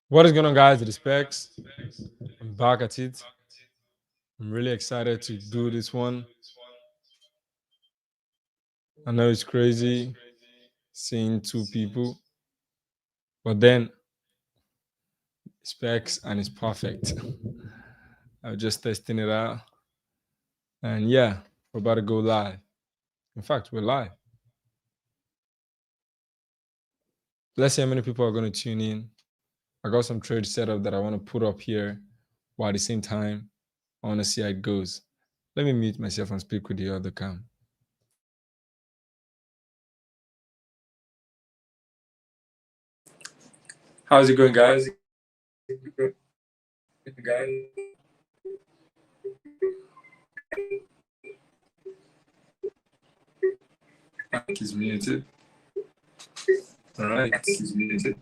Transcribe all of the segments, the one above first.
What is going on, guys? The Specs. I'm back at it. I'm really excited to do this one. I know it's crazy seeing two people, but then Specs and it's perfect. I was just testing it out, and yeah, we're about to go live. In fact, we're live. Let's see how many people are going to tune in. I got some trade setup that I want to put up here, while at the same time, I want to see how it goes. Let me mute myself and speak with the other cam. How's it going, guys? Mike is muted. All right, he's muted.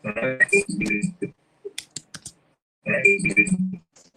All right, he's muted. All right, he's muted.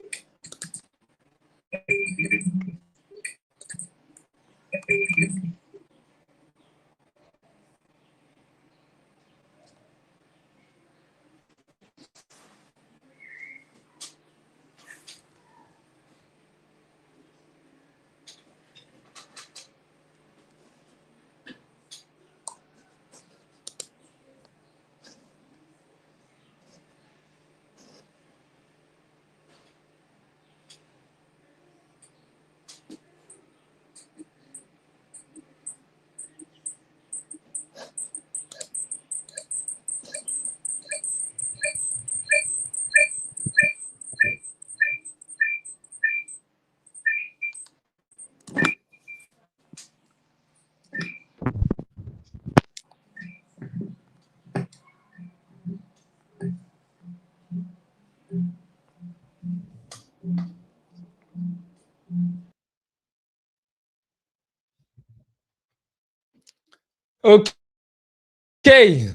Okay.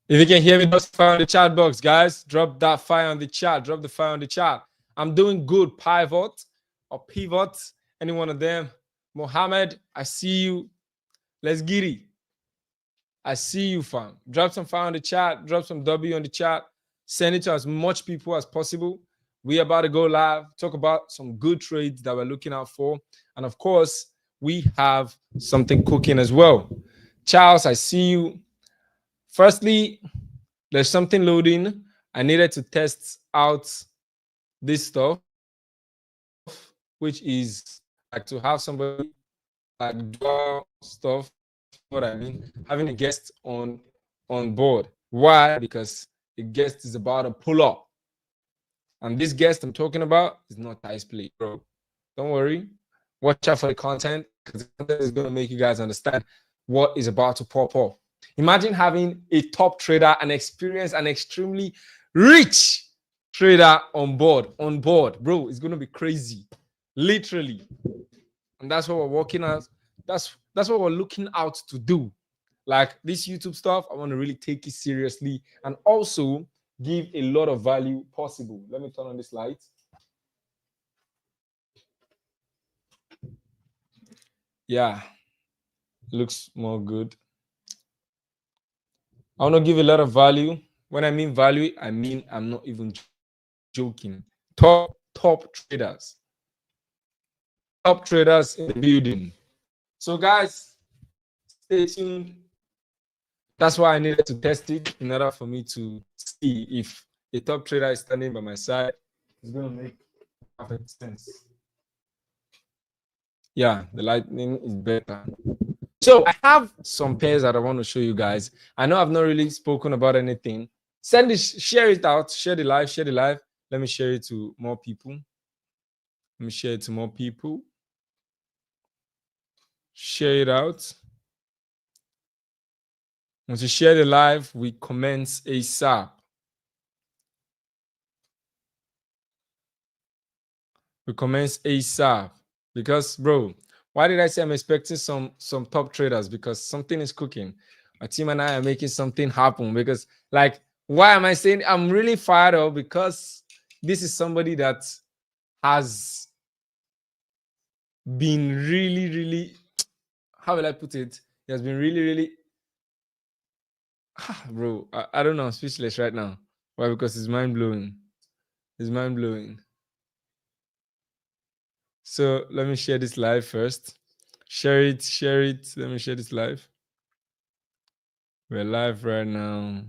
If you can hear me, just fire on the chat box, guys. Drop that fire on the chat. Drop the fire on the chat. I'm doing good. Pivot or pivot, any one of them. Mohammed, I see you. Let's get it. I see you, fam. Drop some fire on the chat. Drop some W on the chat. Send it to as much people as possible. We're about to go live, talk about some good trades that we're looking out for. And of course, we have something cooking as well. Charles, I see you. Firstly, there's something loading. I needed to test out this stuff, which is like to have somebody like do stuff. What I mean, having a guest on board. Why? Because the guest is about to pull up, and this guest I'm talking about is not Ice Play, bro. Don't worry. Watch out for the content, because the content is going to make you guys understand what is about to pop up. Imagine having a top trader, an experienced and extremely rich trader on board, bro. It's going to be crazy, literally. And that's what we're working at. That's what we're looking out to do. Like this YouTube stuff, I want to really take it seriously and also give a lot of value possible. Let me turn on this light. Yeah, looks more good. I want to give a lot of value. When I mean value, I mean I'm not even joking. Top traders. Top traders in the building. So guys, stay tuned. That's why I needed to test it in order for me to see if a top trader is standing by my side. It's going to make perfect sense. Yeah, the lightning is better. So I have some pairs that I want to show you guys. I know I've not really spoken about anything. Send it, share it out, share the live. Let me share it to more people. Let me share it to more people. Share it out. Once you share the live, we commence ASAP. We commence ASAP. Because, bro, why did I say I'm expecting some top traders? Because something is cooking. My team and I are making something happen. Because, like, why am I saying I'm really fired up? Because this is somebody that has been really, how will I put it? He has been really, bro, I don't know, I'm speechless right now. Why? Because it's mind-blowing. It's mind-blowing. So let me share this live first. Share it. Let me share this live. We're live right now.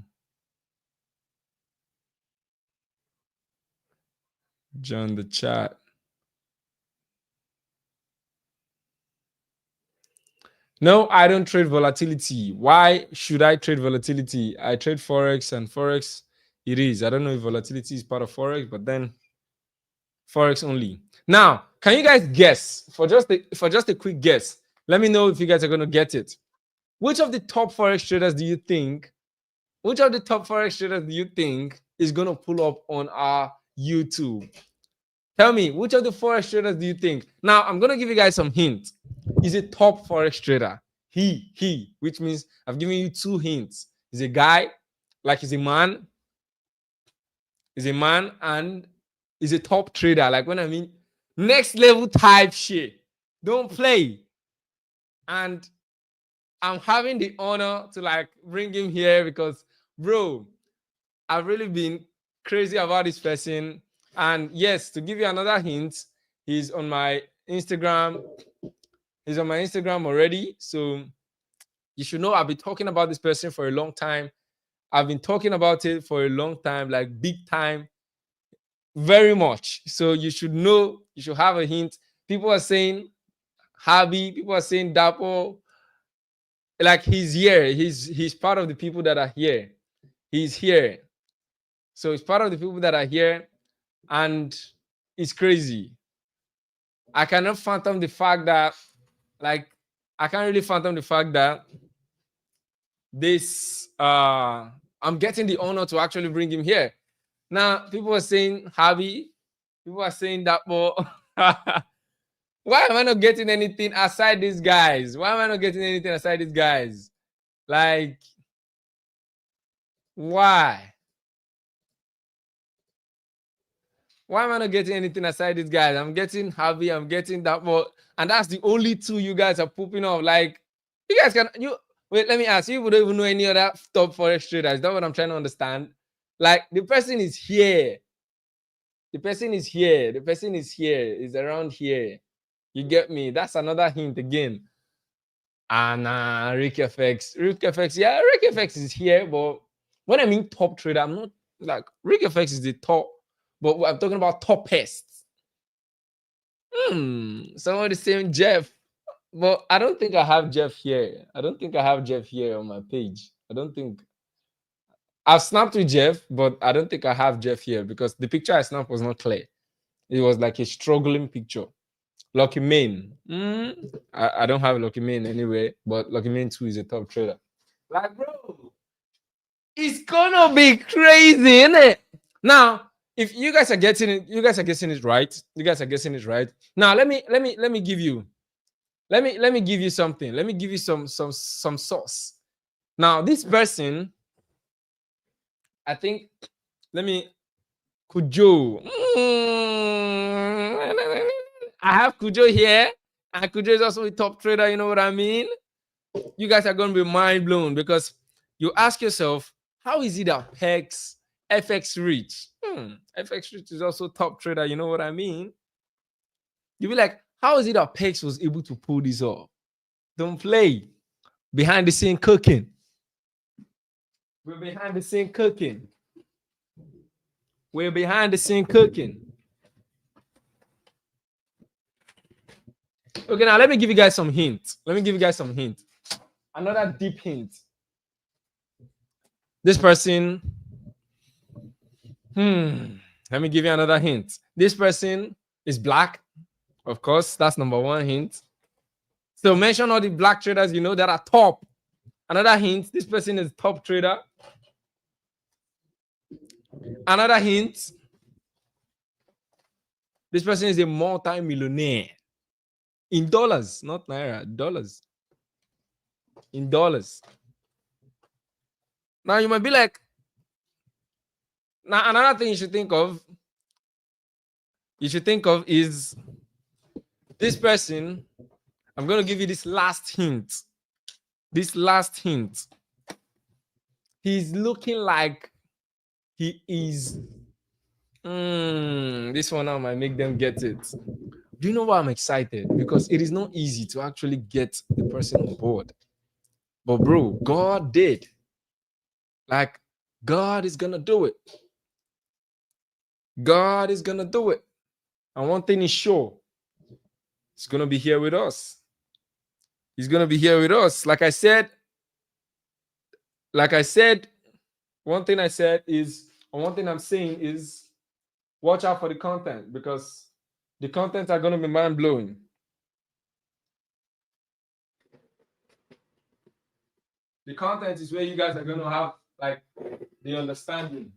Join the chat. No, I don't trade volatility. Why should I trade volatility? I trade forex, and forex it is. I don't know if volatility is part of forex, but then forex only. Now, can you guys guess for just a quick guess? Let me know if you guys are going to get it. Which of the top forex traders do you think? Which of the top forex traders do you think is going to pull up on our YouTube? Tell me, which of the forex traders do you think? Now, I'm going to give you guys some hints. He's a top forex trader. He, which means I've given you 2 hints. He's a guy, like he's a man. He's a man and he's a top trader. Like when I mean next level type shit. Don't play. And I'm having the honor to like bring him here because, bro, I've really been crazy about this person. And yes, to give you another hint, he's on my Instagram. He's on my Instagram already. So you should know I've been talking about this person for a long time. I've been talking about it for a long time, like big time, very much. So you should know, you should have a hint. People are saying Harvey, people are saying Dapo. Like he's here. He's part of the people that are here. He's here. So he's part of the people that are here. And it's crazy. I cannot fathom the fact that, like, I can't really fathom the fact that this I'm getting the honor to actually bring him here. Now, people are saying Harvey, people are saying that, but why am I not getting anything aside these guys? Why am I not getting anything aside these guys? Like, why? Why am I not getting anything aside these guys? I'm getting Harvey, I'm getting that, but and that's the only 2 you guys are pooping off. Like, you guys can wait, let me ask you, don't even know any other top forex traders. That's what I'm trying to understand. Like, the person is here. The person is here. The person is here. Is around here. You get me? That's another hint again. And Rick FX. Yeah, Rick FX is here, but when I mean top trader, I'm not like Rick FX is the top, but I'm talking about toppest. Somebody saying Jeff. But I don't think I have Jeff here. I don't think I have Jeff here on my page. I don't think I've snapped with Jeff, but I don't think I have Jeff here because the picture I snapped was not clear. It was like a struggling picture. Lucky Mane. I don't have Lucky Mane anyway, but Lucky Mane 2 is a top trader. Like, bro, it's gonna be crazy, isn't it? Now, if you guys are getting it, you guys are guessing it right. You guys are guessing it right. Now, let me give you. Let me give you something. Let me give you some sauce. Now, this person, I think, let me Kujo. I have Kujo here, and Kujo is also a top trader. You know what I mean? You guys are going to be mind blown because you ask yourself, how is it that FX Rich? FX Rich is also top trader. You know what I mean? You'll be like, how is it that Pex was able to pull this off? Don't play. Behind the scene cooking. We're behind the scene cooking. We're behind the scene cooking. Okay, now let me give you guys some hints. Another deep hint. This person, let me give you another hint. This person is black. Of course, that's number 1 hint. So mention all the black traders you know that are top. Another hint, this person is top trader. Another hint, this person is a multi-millionaire. In dollars, not naira, dollars. In dollars. Now you might be like, now another thing you should think of, you should think of is this person. I'm going to give you this last hint. This last hint. He's looking like he is. This one now might make them get it. Do you know why I'm excited? Because it is not easy to actually get the person on board. But bro, God did. Like, God is gonna do it. God is gonna do it. And one thing is sure, He's gonna be here with us. He's gonna be here with us. Like I said, one thing I said is, and one thing I'm saying is, watch out for the content, because the content are gonna be mind-blowing. The content is where you guys are gonna have like the understanding.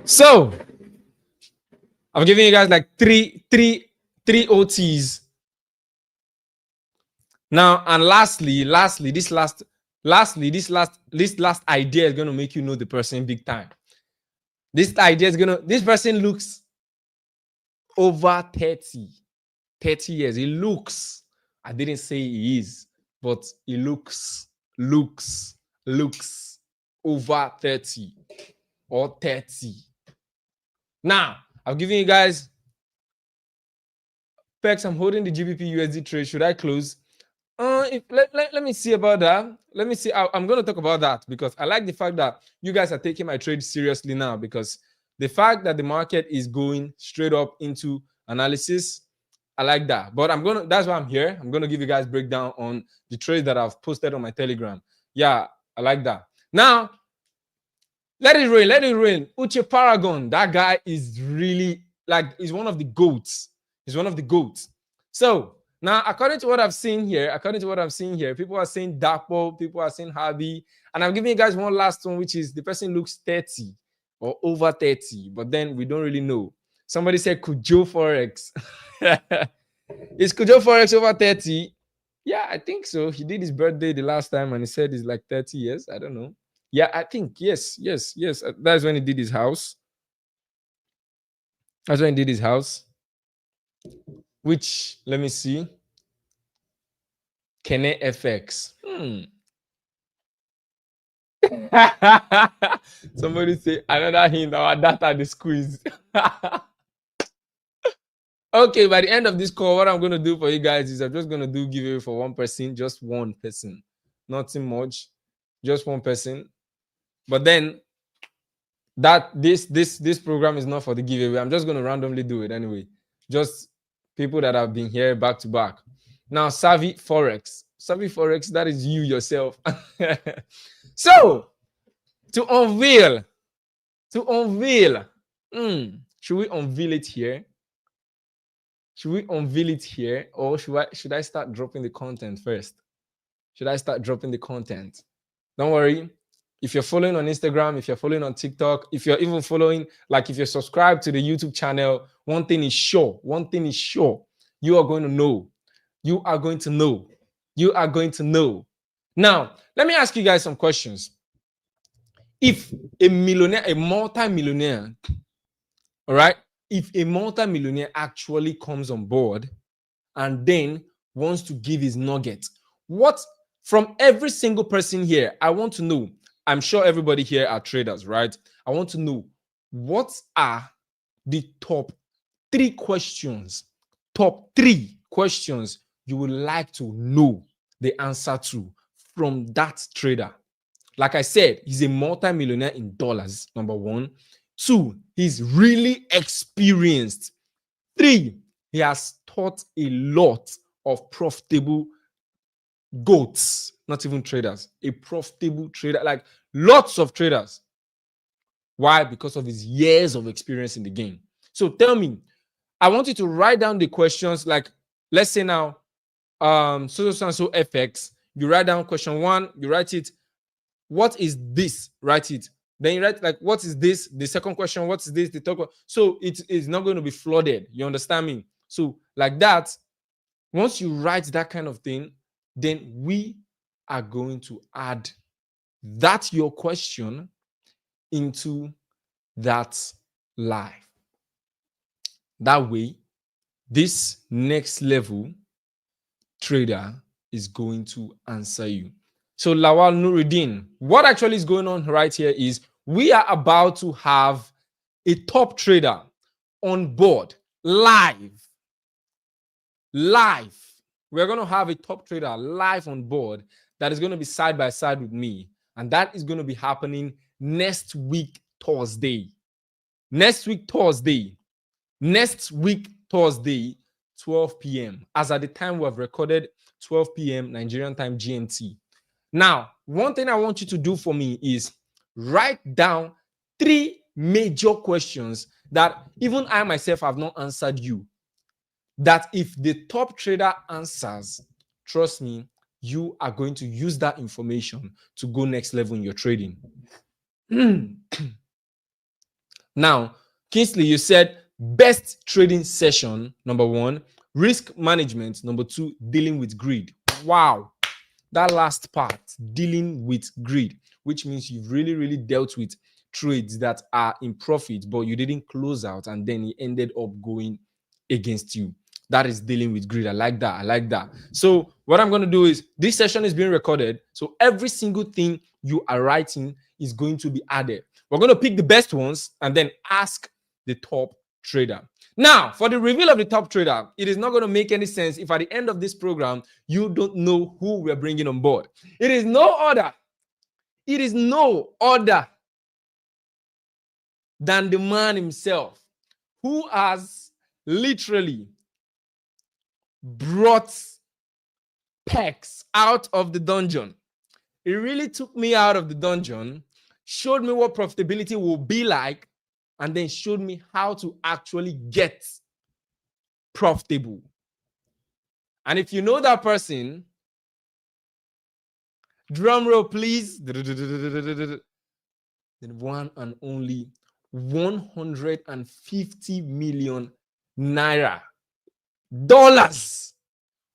So I'm giving you guys like three OTs now, and lastly, this last idea is gonna make you know the person big time. This idea is gonna. This person looks over 30 years. He looks. I didn't say he is, but he looks over 30 or 30. Now, I'm giving you guys Pex. I'm holding the GBP USD trade. Should I close? Let me see about that. Let me see. I'm going to talk about that because I like the fact that you guys are taking my trade seriously now, because the fact that the market is going straight up into analysis, I like that. But that's why I'm here. I'm going to give you guys breakdown on the trades that I've posted on my Telegram. Yeah, I like that. Now, let it rain. Uche Paragon, that guy is really like, he's one of the goats. So now, according to what I've seen here, people are saying Dapo, people are saying Harvey, and I'm giving you guys one last one, which is the person looks 30 or over 30, but then we don't really know. Somebody said Kujo Forex. Is Kujo Forex over 30? Yeah, I think so. He did his birthday the last time and he said he's like 30 years. I don't know. Yeah, I think yes. That's when he did his house. Which, let me see. Kene FX. Somebody say another hint, our data the squeeze. Okay, by the end of this call, what I'm going to do for you guys is I'm just going to do giveaway for one person, just one person. Nothing much, just one person. But then this program is not for the giveaway. I'm just going to randomly do it anyway. Just people that have been here back to back. Now, Savvy Forex, that is you yourself. So, to unveil, should we unveil it here? Or should I start dropping the content first? Don't worry. If you're following on Instagram, if you're following on TikTok, if you're even following, like if you're subscribed to the YouTube channel, one thing is sure. You are going to know. Now, let me ask you guys some questions. If a multi-millionaire, all right, if a multi-millionaire actually comes on board and then wants to give his nugget, what, from every single person here, I want to know, I'm sure everybody here are traders, right? I want to know, what are the top three questions you would like to know the answer to from that trader? Like I said, he's a multi-millionaire in dollars, number one. 2, he's really experienced. 3, he has taught a lot of profitable goats, not even traders, a profitable trader, like lots of traders. Why? Because of his years of experience in the game. So tell me, I want you to write down the questions. Like, let's say now, so FX, you write down question 1, you write it. What is this? Write it. Then you write like, what is this? The second question, what is this? The third one. So it is not going to be flooded. You understand me? So like that, once you write that kind of thing, then we are going to add that your question into that live. That way, this next level trader is going to answer you. So Lawal Nuruddin, what actually is going on right here is we are about to have a top trader on board live. We're going to have a top trader live on board that is going to be side by side with me. And that is going to be happening next week, Thursday. Next week, Thursday, 12 p.m. As at the time we have recorded, 12 p.m. Nigerian time GMT. Now, one thing I want you to do for me is write down 3 major questions that even I myself have not answered you. That if the top trader answers, trust me, you are going to use that information to go next level in your trading. Now, Kingsley, you said best trading session, number 1, risk management, number 2, dealing with greed. Wow. That last part, dealing with greed, which means you've really dealt with trades that are in profit, but you didn't close out and then it ended up going against you. That is dealing with greed. I like that. So what I'm going to do is this session is being recorded. So every single thing you are writing is going to be added. We're going to pick the best ones and then ask the top trader. Now, for the reveal of the top trader, it is not going to make any sense if at the end of this program, you don't know who we're bringing on board. It is no other than the man himself who has literally brought Pex out of the dungeon. It really took me out of the dungeon, showed me what profitability will be like, and then showed me how to actually get profitable. And if you know that person, drum roll, please. The one and only 150 million naira. Dollars.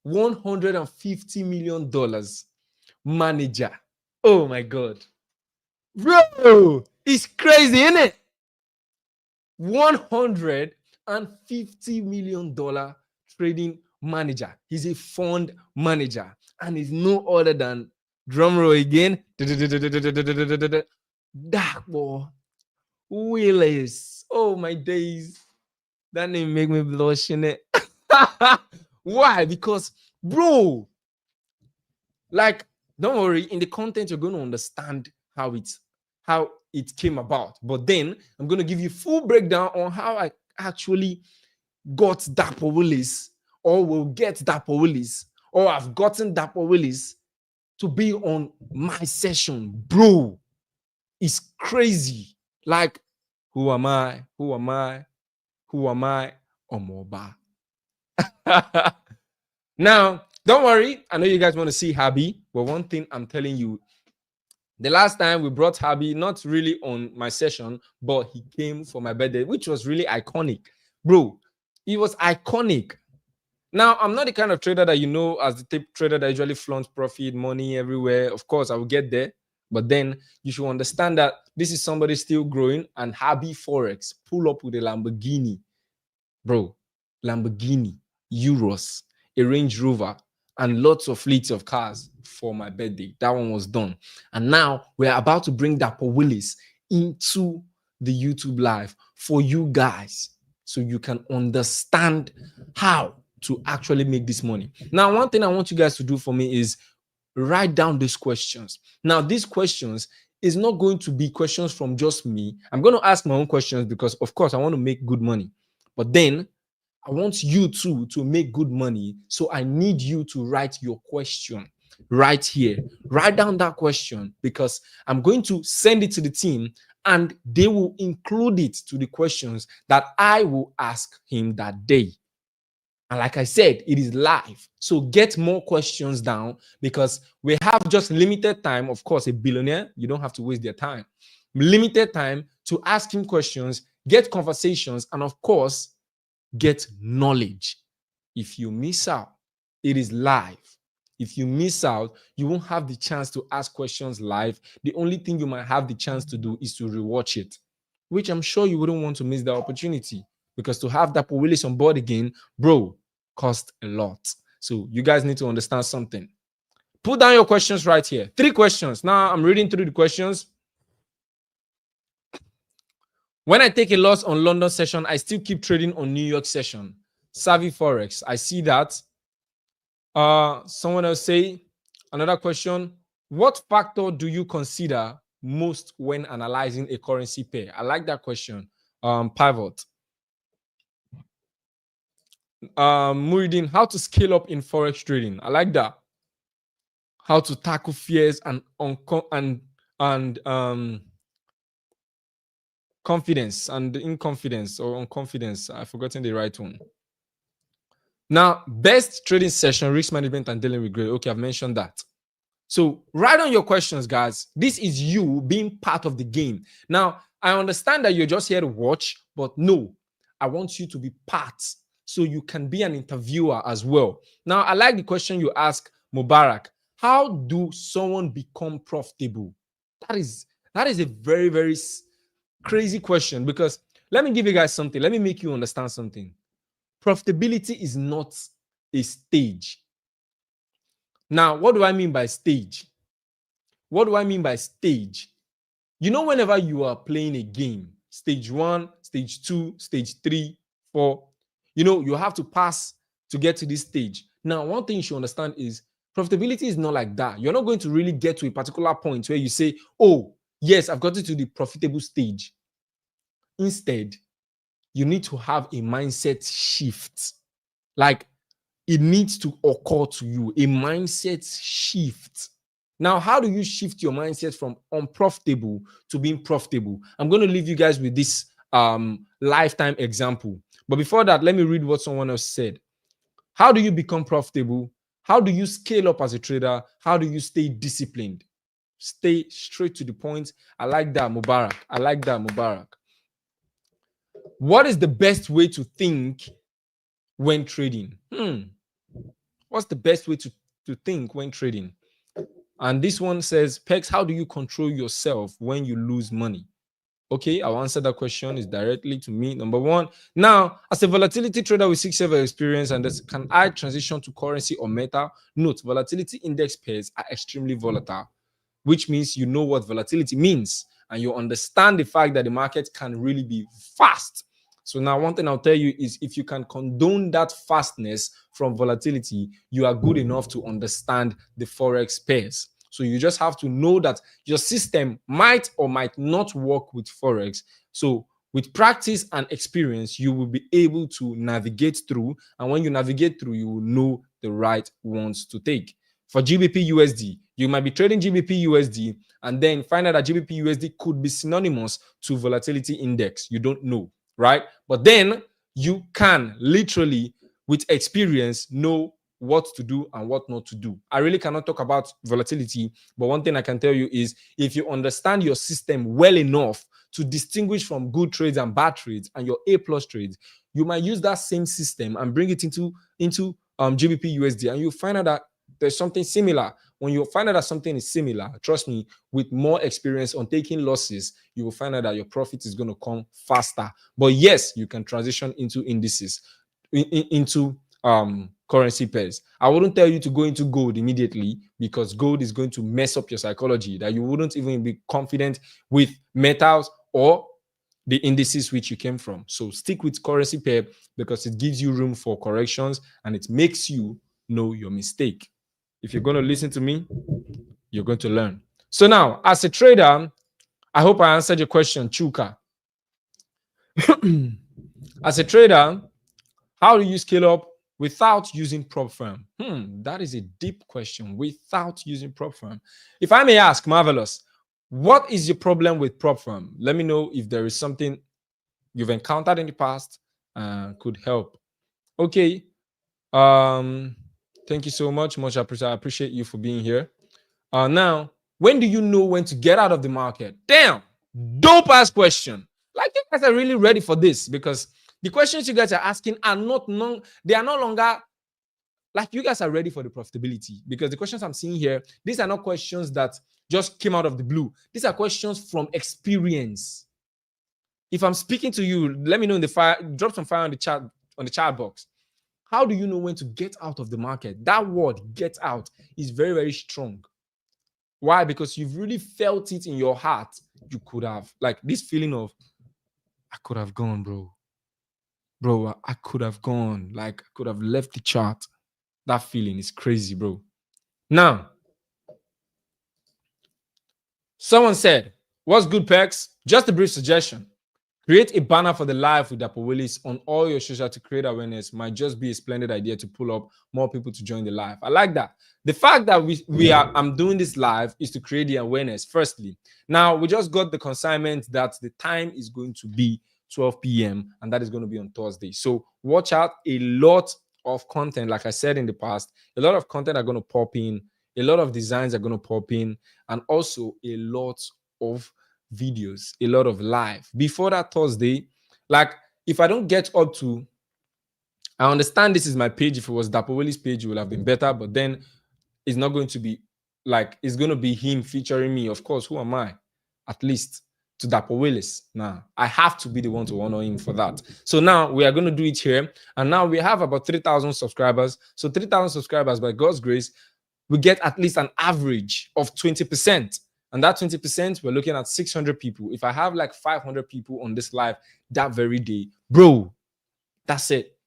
$150 million manager. Oh my God. Bro, it's crazy, isn't it? $150 million trading manager. He's a fund manager and he's no other than, drumroll again, Dark Boy Willis. Oh my days. That name make me blush, in it. Why? Because, bro, like, don't worry, in the content, you're going to understand how it came about. But then I'm going to give you full breakdown on how I actually got Dapper Willis, or will get Dapper Willis, or I've gotten Dapper Willis to be on my session. Bro, it's crazy. Like, who am I? Omoba. Now, don't worry. I know you guys want to see Habi, but one thing I'm telling you, the last time we brought Habi, not really on my session, but he came for my birthday, which was really iconic. Bro, it was iconic. Now, I'm not the kind of trader that you know as the type trader that usually flaunts profit, money everywhere. Of course, I will get there. But then you should understand that this is somebody still growing, and Habi Forex pull up with a Lamborghini. Bro, Lamborghini, Euros, a Range Rover, and lots of fleets of cars for my birthday. That one was done. And now we're about to bring Dapper Willis into the YouTube live for you guys so you can understand how to actually make this money. Now, one thing I want you guys to do for me is write down these questions. Now, these questions is not going to be questions from just me. I'm going to ask my own questions because, of course, I want to make good money. But then I want you too to make good money. So I need you to write your question right here. Write down that question because I'm going to send it to the team and they will include it to the questions that I will ask him that day. And like I said, it is live. So get more questions down because we have just limited time. Of course, a billionaire, you don't have to waste their time. limited time to ask him questions, get conversations, and of course, get knowledge. If you miss out, it is live. If you miss out, you won't have the chance to ask questions live. The only thing you might have the chance to do is to rewatch it, which I'm sure you wouldn't want to miss that opportunity, because to have Dapo Willis on board again, bro, cost a lot. So you guys need to understand something. Put down your questions right here. 3 questions. Now I'm reading through the questions. When I take a loss on London session, I still keep trading on New York session. Savvy Forex. I see that. Someone else say, another question. What factor do you consider most when analyzing a currency pair? I like that question. Pivot. Muridin, how to scale up in Forex trading? I like that. How to tackle fears and confidence and inconfidence or unconfidence. I've forgotten the right one. Now, best trading session, risk management, and dealing with grade. Okay, I've mentioned that. So write on your questions, guys. This is you being part of the game. Now, I understand that you're just here to watch, but no, I want you to be part so you can be an interviewer as well. Now, I like the question you ask, Mubarak. How do someone become profitable? That is a very, very crazy question, because let me give you guys something. Let me make you understand something. Profitability is not a stage. Now, what do I mean by stage? What do I mean by stage? You know, whenever you are playing a game, stage 1, stage 2, stage 3, 4, you know, you have to pass to get to this stage. Now, one thing you should understand is profitability is not like that. You're not going to really get to a particular point where you say, oh, yes, I've gotten to the profitable stage. Instead, you need to have a mindset shift. Like, it needs to occur to you, a mindset shift. Now, how do you shift your mindset from unprofitable to being profitable? I'm going to leave you guys with this lifetime example. But before that, let me read what someone else said. How do you become profitable? How do you scale up as a trader? How do you stay disciplined? Stay straight to the point. I like that, Mubarak. I like that, Mubarak. What is the best way to think when trading? What's the best way to think when trading? And this one says, Pex, how do you control yourself when you lose money? Okay, I'll answer that question. It's directly to me. Number 1. Now, as a volatility trader with 6 years of experience, and this, can I transition to currency or metal? Note, volatility index pairs are extremely volatile, which means you know what volatility means, and you understand the fact that the market can really be fast. So now one thing I'll tell you is, if you can condone that fastness from volatility, you are good enough to understand the Forex pairs. So you just have to know that your system might or might not work with Forex. So with practice and experience, you will be able to navigate through. And when you navigate through, you will know the right ones to take. For GBP USD, you might be trading GBP USD and then find out that GBP USD could be synonymous to volatility index. You don't know, right? But then you can literally, with experience, know what to do and what not to do. I really cannot talk about volatility, but one thing I can tell you is, if you understand your system well enough to distinguish from good trades and bad trades and your A+ trades, you might use that same system and bring it into GBP USD, and you find out that there's something similar. When you find out that something is similar, trust me, with more experience on taking losses, you will find out that your profit is going to come faster. But yes, you can transition into indices, into currency pairs. I wouldn't tell you to go into gold immediately, because gold is going to mess up your psychology, that you wouldn't even be confident with metals or the indices which you came from. So stick with currency pair, because it gives you room for corrections and it makes you know your mistake. If you're going to listen to me, you're going to learn. So now, as a trader, I hope I answered your question, Chuka. As a trader, how do you scale up without using prop firm? That is a deep question. Without using prop firm. If I may ask, Marvelous, what is your problem with prop firm? Let me know if there is something you've encountered in the past could help. Okay. Thank you so much. I appreciate you for being here. Now, when do you know when to get out of the market? Damn, Dope ass question. Like, you guys are really ready for this, because the questions you guys are asking are they are no longer like, you guys are ready for the profitability, because the questions I'm seeing here, these are not questions that just came out of the blue. These are questions from experience. If I'm speaking to you, let me know in the fire, drop some fire on the chat box. How do you know when to get out of the market? That word, get out, is very, very strong. Why? Because you've really felt it in your heart. You could have, like, this feeling of, I could have gone, bro. I could have gone. Like, I could have left the chart. That feeling is crazy, bro. Now, someone said, what's good, Pex? Just a brief suggestion. Create a banner for the live with Dapo Willis on all your social to create awareness. Might just be a splendid idea to pull up more people to join the live. I like that. The fact that I'm doing this live is to create the awareness, firstly. Now, we just got the consignment that the time is going to be 12 p.m. and that is going to be on Thursday. So watch out. A lot of content, like I said in the past, a lot of content are going to pop in. A lot of designs are going to pop in, and also a lot of videos, a lot of live before that Thursday. Like, if I don't get up to, I understand this is my page. If it was Dapo Willis' page, it would have been better, but then it's not going to be like, it's going to be him featuring me. Of course, who am I? At least to Dapo Willis. Now, I have to be the one to honor him for that. So now we are going to do it here. And now we have about 3,000 subscribers. So 3,000 subscribers, by God's grace, we get at least an average of 20%. And that 20%, we're looking at 600 people. If I have like 500 people on this live that very day, bro, that's it.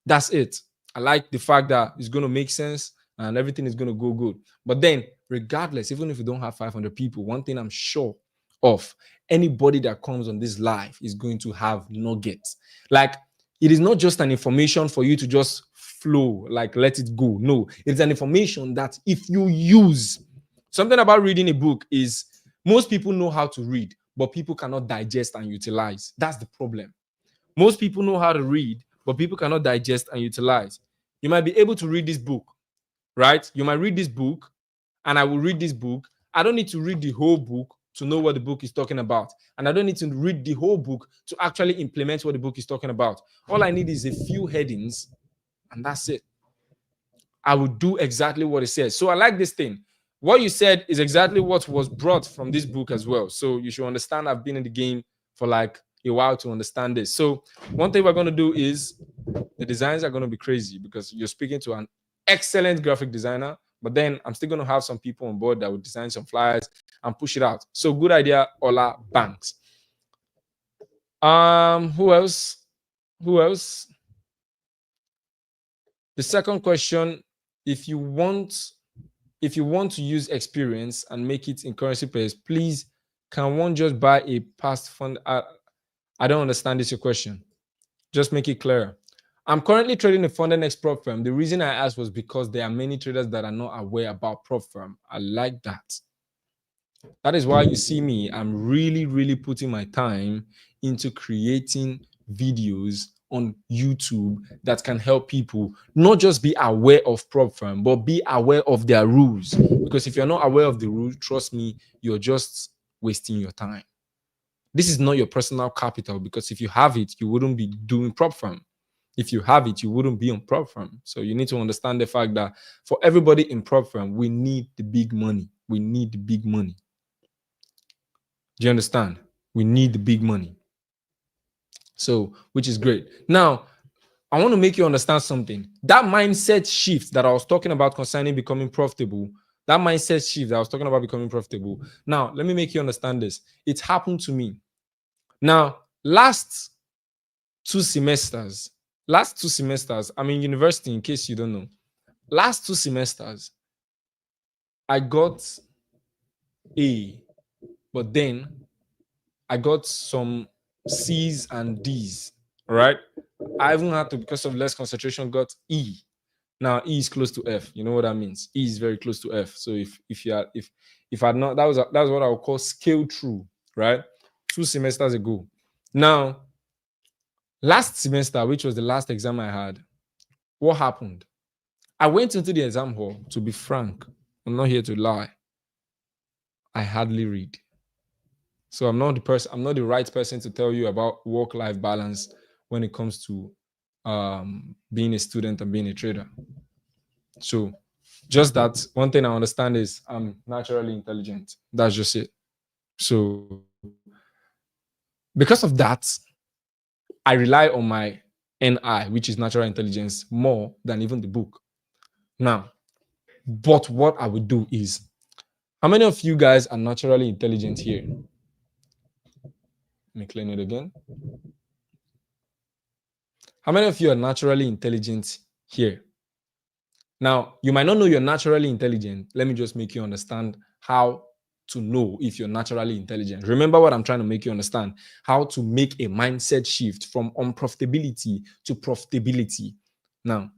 That's it. I like the fact that it's going to make sense and everything is going to go good. But then, regardless, even if you don't have 500 people, one thing I'm sure of, anybody that comes on this live is going to have nuggets. Like, it is not just an information for you to just flow, like let it go. No, it's an information that if you use, something about reading a book is, most people know how to read, but people cannot digest and utilize. That's the problem. Most people know how to read, but people cannot digest and utilize. You might be able to read this book, right? You might read this book, and I will read this book. I don't need to read the whole book to know what the book is talking about. And I don't need to read the whole book to actually implement what the book is talking about. All I need is a few headings, and that's it. I will do exactly what it says. So I like this thing. What you said is exactly what was brought from this book as well. So you should understand, I've been in the game for like a while to understand this. So one thing we're going to do is, the designs are going to be crazy, because you're speaking to an excellent graphic designer, but then I'm still going to have some people on board that will design some flyers and push it out. So good idea, Ola Banks. Who else? The second question, if you want to use experience and make it in currency pairs, please, can one just buy a past fund? I don't understand this, your question. Just make it clear. I'm currently trading a FUNDEDNEXT prop firm. The reason I asked was because there are many traders that are not aware about prop firm. I like that. That is why you see me, I'm really, really putting my time into creating videos on YouTube that can help people not just be aware of prop firm, but be aware of their rules. Because if you're not aware of the rules, trust me, you're just wasting your time. This is not your personal capital, because if you have it, you wouldn't be doing prop firm. If you have it, you wouldn't be on prop firm. So you need to understand the fact that for everybody in prop firm, we need the big money. We need the big money. Do you understand? We need the big money. So, which is great. Now, I want to make you understand something. That mindset shift that I was talking about concerning becoming profitable, that mindset shift that I was talking about becoming profitable. Now, let me make you understand this. It happened to me. Now, last two semesters, I'm in university, in case you don't know. Last 2 semesters, I got A, but then I got some C's and D's, right? I even had to, because of less concentration, got E. Now E is close to F. You know what that means? E is very close to F. So if I'd not, that was what I would call scale through, right? 2 semesters ago. Now, last semester, which was the last exam I had, what happened? I went into the exam hall. To be frank, I'm not here to lie, I hardly read. So I'm not the right person to tell you about work-life balance when it comes to being a student and being a trader. So just that one thing I understand is I'm naturally intelligent. That's just it. So because of that, I rely on my NI, which is natural intelligence, more than even the book. Now, but what I would do is, how many of you guys are naturally intelligent here? Let me clean it again. How many of you are naturally intelligent here? Now, you might not know you're naturally intelligent. Let me just make you understand how to know if you're naturally intelligent. Remember what I'm trying to make you understand, how to make a mindset shift from unprofitability to profitability. Now,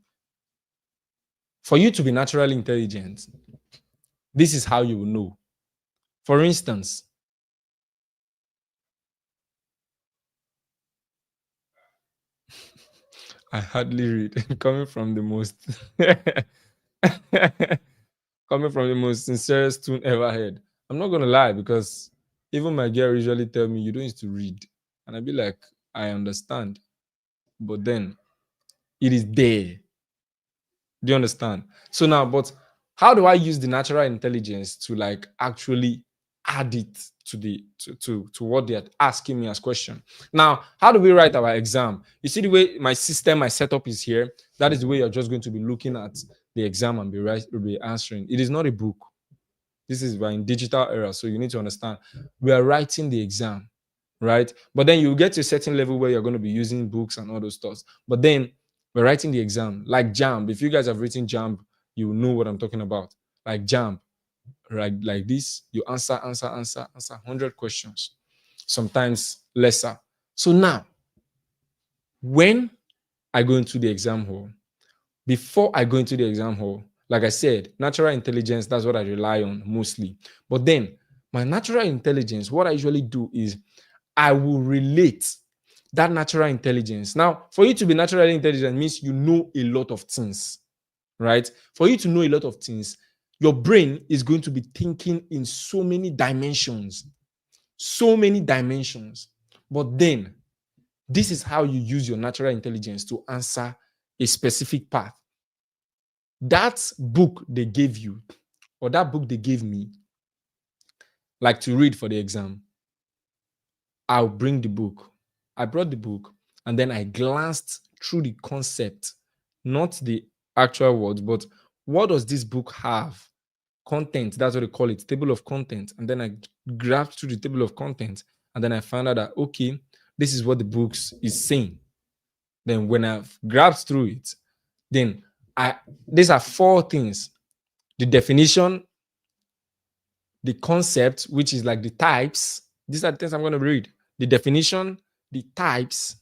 for you to be naturally intelligent, this is how you will know. For instance, I hardly read coming from the most coming from the most sincerest tune ever heard. I'm not gonna lie, because even my girl usually tell me you don't need to read, and I'd be like, I understand, but then it is there. Do you understand? So now, but how do I use the natural intelligence to like actually add it to the to what they're asking me as question? Now, how do we write our exam? You see the way my system, my setup is here. That is the way you're just going to be looking at the exam and be answering. It is not a book. This is we're in digital era, so you need to understand we are writing the exam, right? But then you get to a certain level where you're going to be using books and all those stuff. But then we're writing the exam like JAMB. If you guys have written JAMB, you know what I'm talking about. Like JAMB, right? Like this, you answer 100 questions, sometimes lesser. So now, when I go into the exam hall, before I go into the exam hall, like I said, natural intelligence, that's what I rely on mostly. But then my natural intelligence, what I usually do is I will relate that natural intelligence. Now, for you to be naturally intelligent means you know a lot of things, right? For you to know a lot of things, your brain is going to be thinking in so many dimensions, so many dimensions. But then this is how you use your natural intelligence to answer a specific path. That book they gave you, or that book they gave me, like to read for the exam, I'll bring the book. I brought the book and then I glanced through the concept, not the actual words, but what does this book have? Content, that's what they call it, table of content. And then I grabbed through the table of content and then I found out that, okay, this is what the book is saying. Then when I've grabbed through it, then these are four things: the definition, the concept, which is like the types. These are the things I'm going to read: the definition, the types.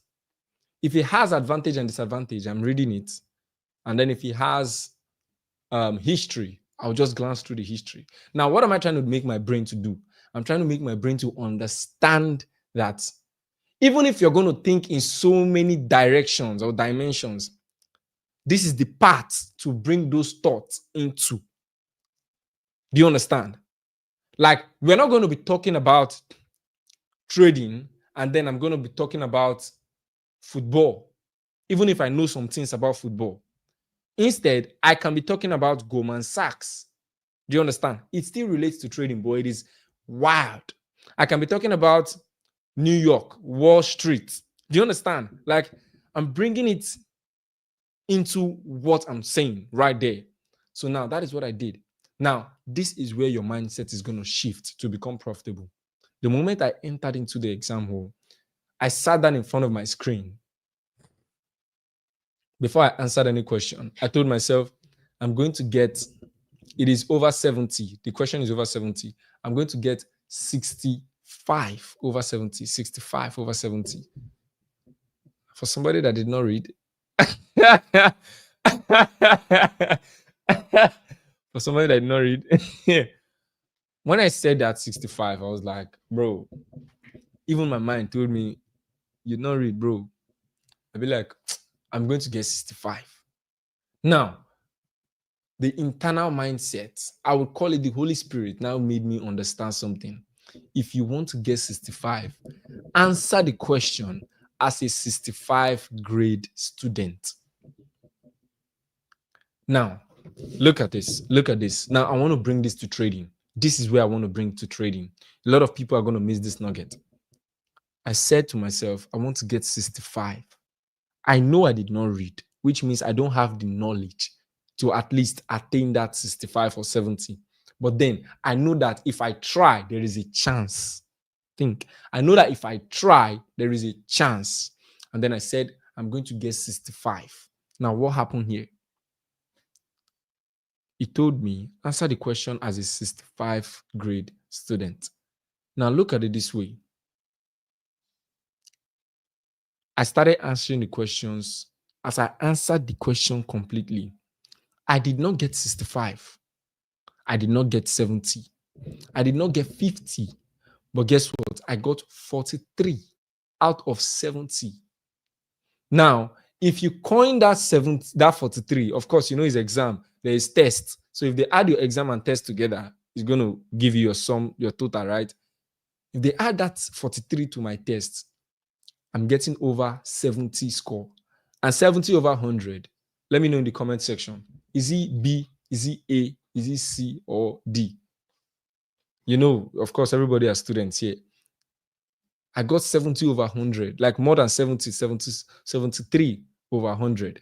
If it has advantage and disadvantage, I'm reading it. And then if it has history, I'll just glance through the history. Now, what am I trying to make my brain to do? I'm trying to make my brain to understand that even if you're going to think in so many directions or dimensions, this is the path to bring those thoughts into. Do you understand? Like, we're not going to be talking about trading and then I'm going to be talking about football, even if I know some things about football. Instead, I can be talking about Goldman Sachs. Do you understand? It still relates to trading, but it is wild. I can be talking about New York, Wall Street. Do you understand? Like, I'm bringing it into what I'm saying right there. So now that is what I did. Now, this is where your mindset is going to shift to become profitable. The moment I entered into the exam hall, I sat down in front of my screen. Before I answered any question, I told myself, I'm going to get, it is over 70. The question is over 70. I'm going to get 65 over 70, 65 over 70. For somebody that did not read, for somebody that did not read, when I said that 65, I was like, bro, even my mind told me, you not read, bro. I'd be like, I'm going to get 65. Now, the internal mindset, I would call it the Holy Spirit, now made me understand something. if you want to get 65, answer the question as a 65 grade student. Now, look at this. Look at this. Now, I want to bring this to trading. This is where I want to bring to trading. A lot of people are going to miss this nugget. I said to myself, I want to get 65. I know I did not read, which means I don't have the knowledge to at least attain that 65 or 70. But then I know that if I try, there is a chance. I know that if I try, there is a chance. And then I said, I'm going to get 65. Now, what happened here? He told me, answer the question as a 65 grade student. Now, look at it this way. I started answering the questions. As I answered the question completely, I did not get 65. I did not get 70. I did not get 50. But guess what? I got 43 out of 70. Now, if you coin that 43, of course, you know it's exam. There is test. So if they add your exam and test together, it's going to give you your sum, your total, right? If they add that 43 to my test, I'm getting over 70 score. And 70 over 100, let me know in the comment section. Is it B? Is it A? Is it C or D? You know, of course, everybody has students here. I got 70 over 100, like more than 73 over 100.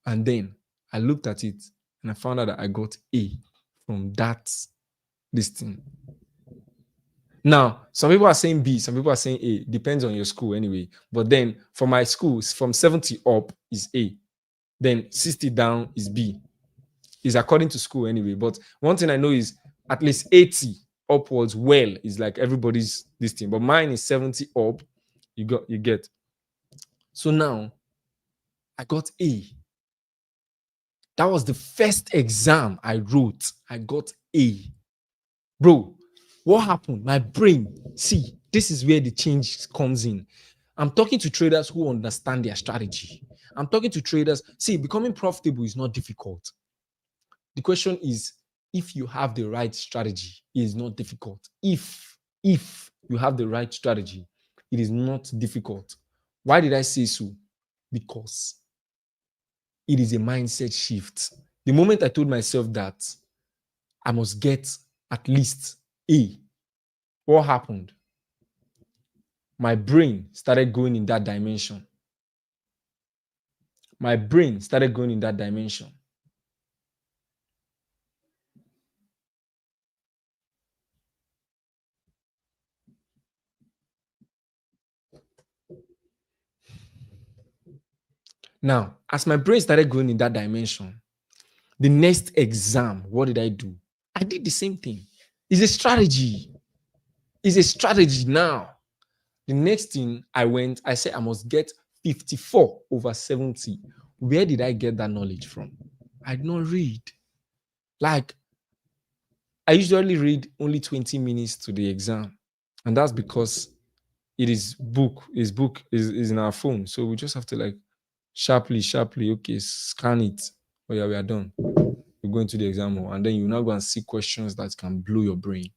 And then I looked at it and I found out that I got A from that listing. Now, some people are saying B, some people are saying A. Depends on your school anyway. But then for my school, from 70 up is A. Then 60 down is B. Is according to school anyway. But one thing I know is at least 80 upwards is like everybody's this thing. But mine is 70 up. You get. So now I got A. That was the first exam I wrote. I got A. Bro, what happened? My brain, see, this is where the change comes in. I'm talking to traders who understand their strategy. I'm talking to traders. See, becoming profitable is not difficult. The question is, if you have the right strategy, it is not difficult. If you have the right strategy, it is not difficult. Why did I say so? Because it is a mindset shift. The moment I told myself that I must get at least A, what happened? My brain started going in that dimension. My brain started going in that dimension. Now, as my brain started going in that dimension, the next exam, what did I do? I did the same thing. It's a strategy. It's a strategy now. The next thing I said I must get 54 over 70. Where did I get that knowledge from? I did not read. Like, I usually read only 20 minutes to the exam. And that's because it is is in our phone. So we just have to like sharply, okay, scan it. Oh yeah, we are done. You go into the exam hall, and then you now go and see questions that can blow your brain.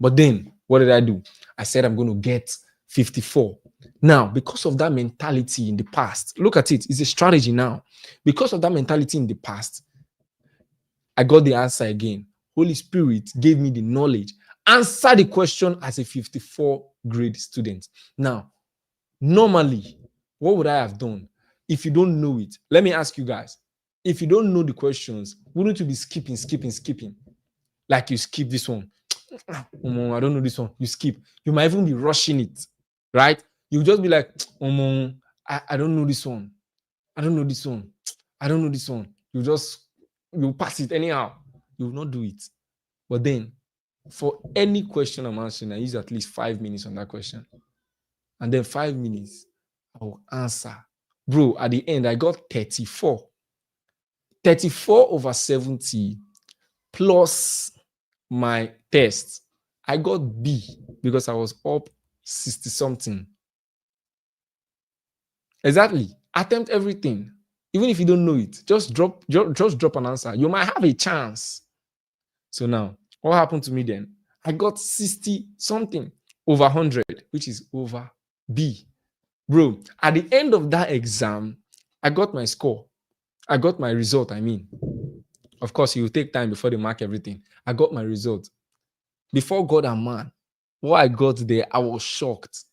But then, what did I do? I said I'm going to get 54. Now, because of that mentality in the past, look at it. It's a strategy now. Because of that mentality in the past, I got the answer again. Holy Spirit gave me the knowledge. Answer the question as a 54 grade student. Now, normally, what would I have done if you don't know it? Let me ask you guys. If you don't know the questions, wouldn't you be skipping? Like you skip this one. I don't know this one. You skip. You might even be rushing it, right? You just be like, I don't know this one. I don't know this one. I don't know this one. You pass it anyhow. You will not do it. But then, for any question I'm answering, I use at least 5 minutes on that question. And then 5 minutes, I will answer. Bro, at the end, I got 34. 34 over 70 plus my test. I got B because I was up 60 something. Exactly. Attempt everything. Even if you don't know it, just drop an answer. You might have a chance. So now, what happened to me then? I got 60 something over 100, which is over B. Bro, at the end of that exam, I got my score. I got my result, I mean. Of course, it will take time before they mark everything. I got my result. Before God and man, what I got there, I was shocked.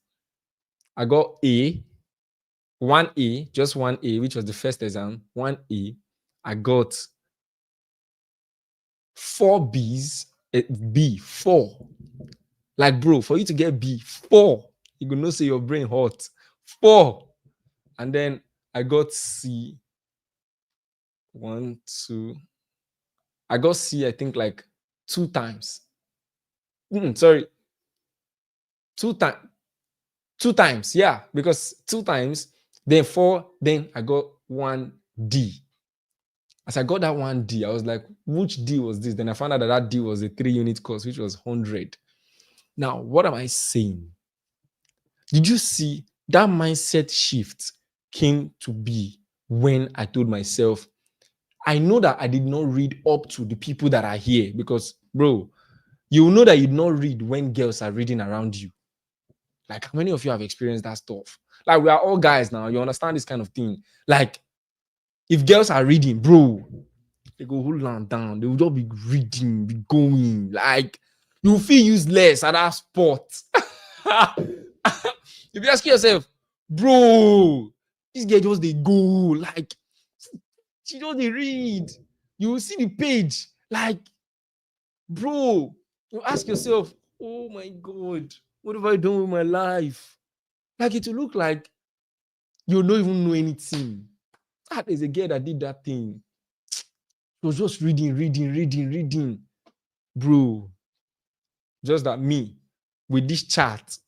I got A, 1A, just 1A, which was the first exam, 1A. I got 4 Bs, B, 4. Like, bro, for you to get B, 4, you could not say your brain hot. 4. And then I got C, 1, 2. I got C, I think, like 2 times. Sorry. 2 times. 2 times, yeah, because 2 times, then 4, then I got 1D. As I got that 1D, I was like, which D was this? Then I found out that that D was a 3-unit course, which was 100. Now, what am I saying? Did you see that mindset shift came to be when I told myself, I know that I did not read up to the people that are here because, bro, you know that you did not read when girls are reading around you. Like, how many of you have experienced that stuff? Like, we are all guys now. You understand this kind of thing. Like, if girls are reading, bro, they go hold on down. They will just be reading, be going. Like, you feel useless at that sport. If you ask yourself, bro, this girl just they go. Like, she just they read. You will see the page. Like, bro, you ask yourself, oh my God, what have I done with my life? Like, it will look like you don't even know anything. There's a girl that did that thing. She was just reading. Bro, just that me with this chart.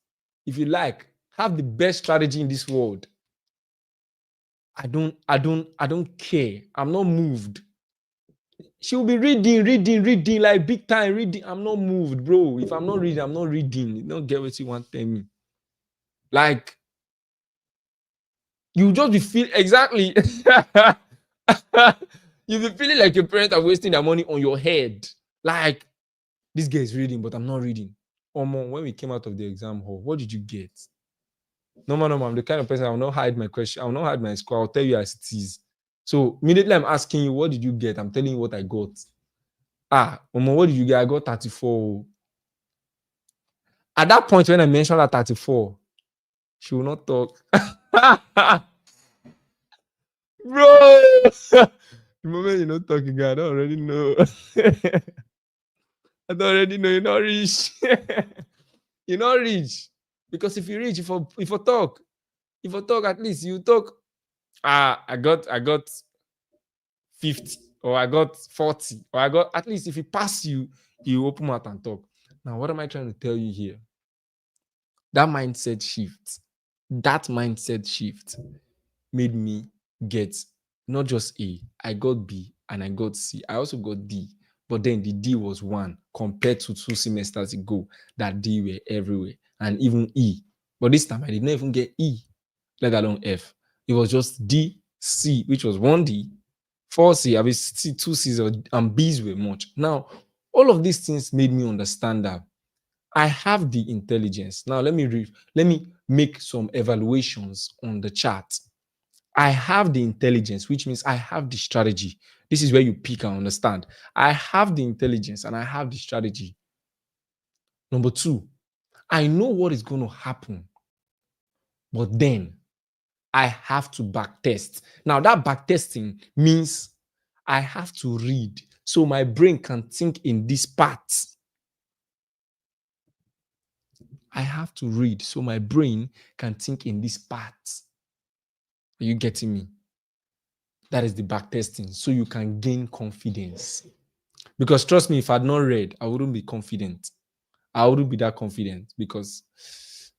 If you like, have the best strategy in this world. I don't care. I'm not moved. She'll be reading like big time reading. I'm not moved, bro. If I'm not reading, I'm not reading. You don't get what you want to tell me. Like, you just be feeling exactly. You'll be feeling like your parents are wasting their money on your head. Like, this guy is reading, but I'm not reading. When we came out of the exam hall, what did you get? No, I'm the kind of person I will not hide my question. I will not hide my score. I'll tell you as it is. So immediately I'm asking you, what did you get? I'm telling you what I got. What did you get? I got 34. At that point when I mentioned that 34, she will not talk. Bro, the moment you're not talking, I don't already know. I don't already know you're not rich. You're not rich. Because if you reach, if you talk, at least you talk. I got 50, or I got 40, or I got, at least if he pass you, you open mouth and talk. Now, what am I trying to tell you here? That mindset shift made me get not just A, I got B and I got C. I also got D, but then the D was 1 compared to 2 semesters ago. That D were everywhere, and even E. But this time I did not even get E, let alone F. It was just D, C, which was 1D, 4C, I mean, C, 2 C's, and B's were much. Now, all of these things made me understand that I have the intelligence. Now, let me make some evaluations on the chart. I have the intelligence, which means I have the strategy. This is where you pick and understand. I have the intelligence and I have the strategy. Number 2, I know what is going to happen, but then I have to backtest. Now, that backtesting means I have to read so my brain can think in these parts. I have to read so my brain can think in these parts. Are you getting me? That is the backtesting, so you can gain confidence. Because trust me, if I had not read, I wouldn't be confident. I wouldn't be that confident because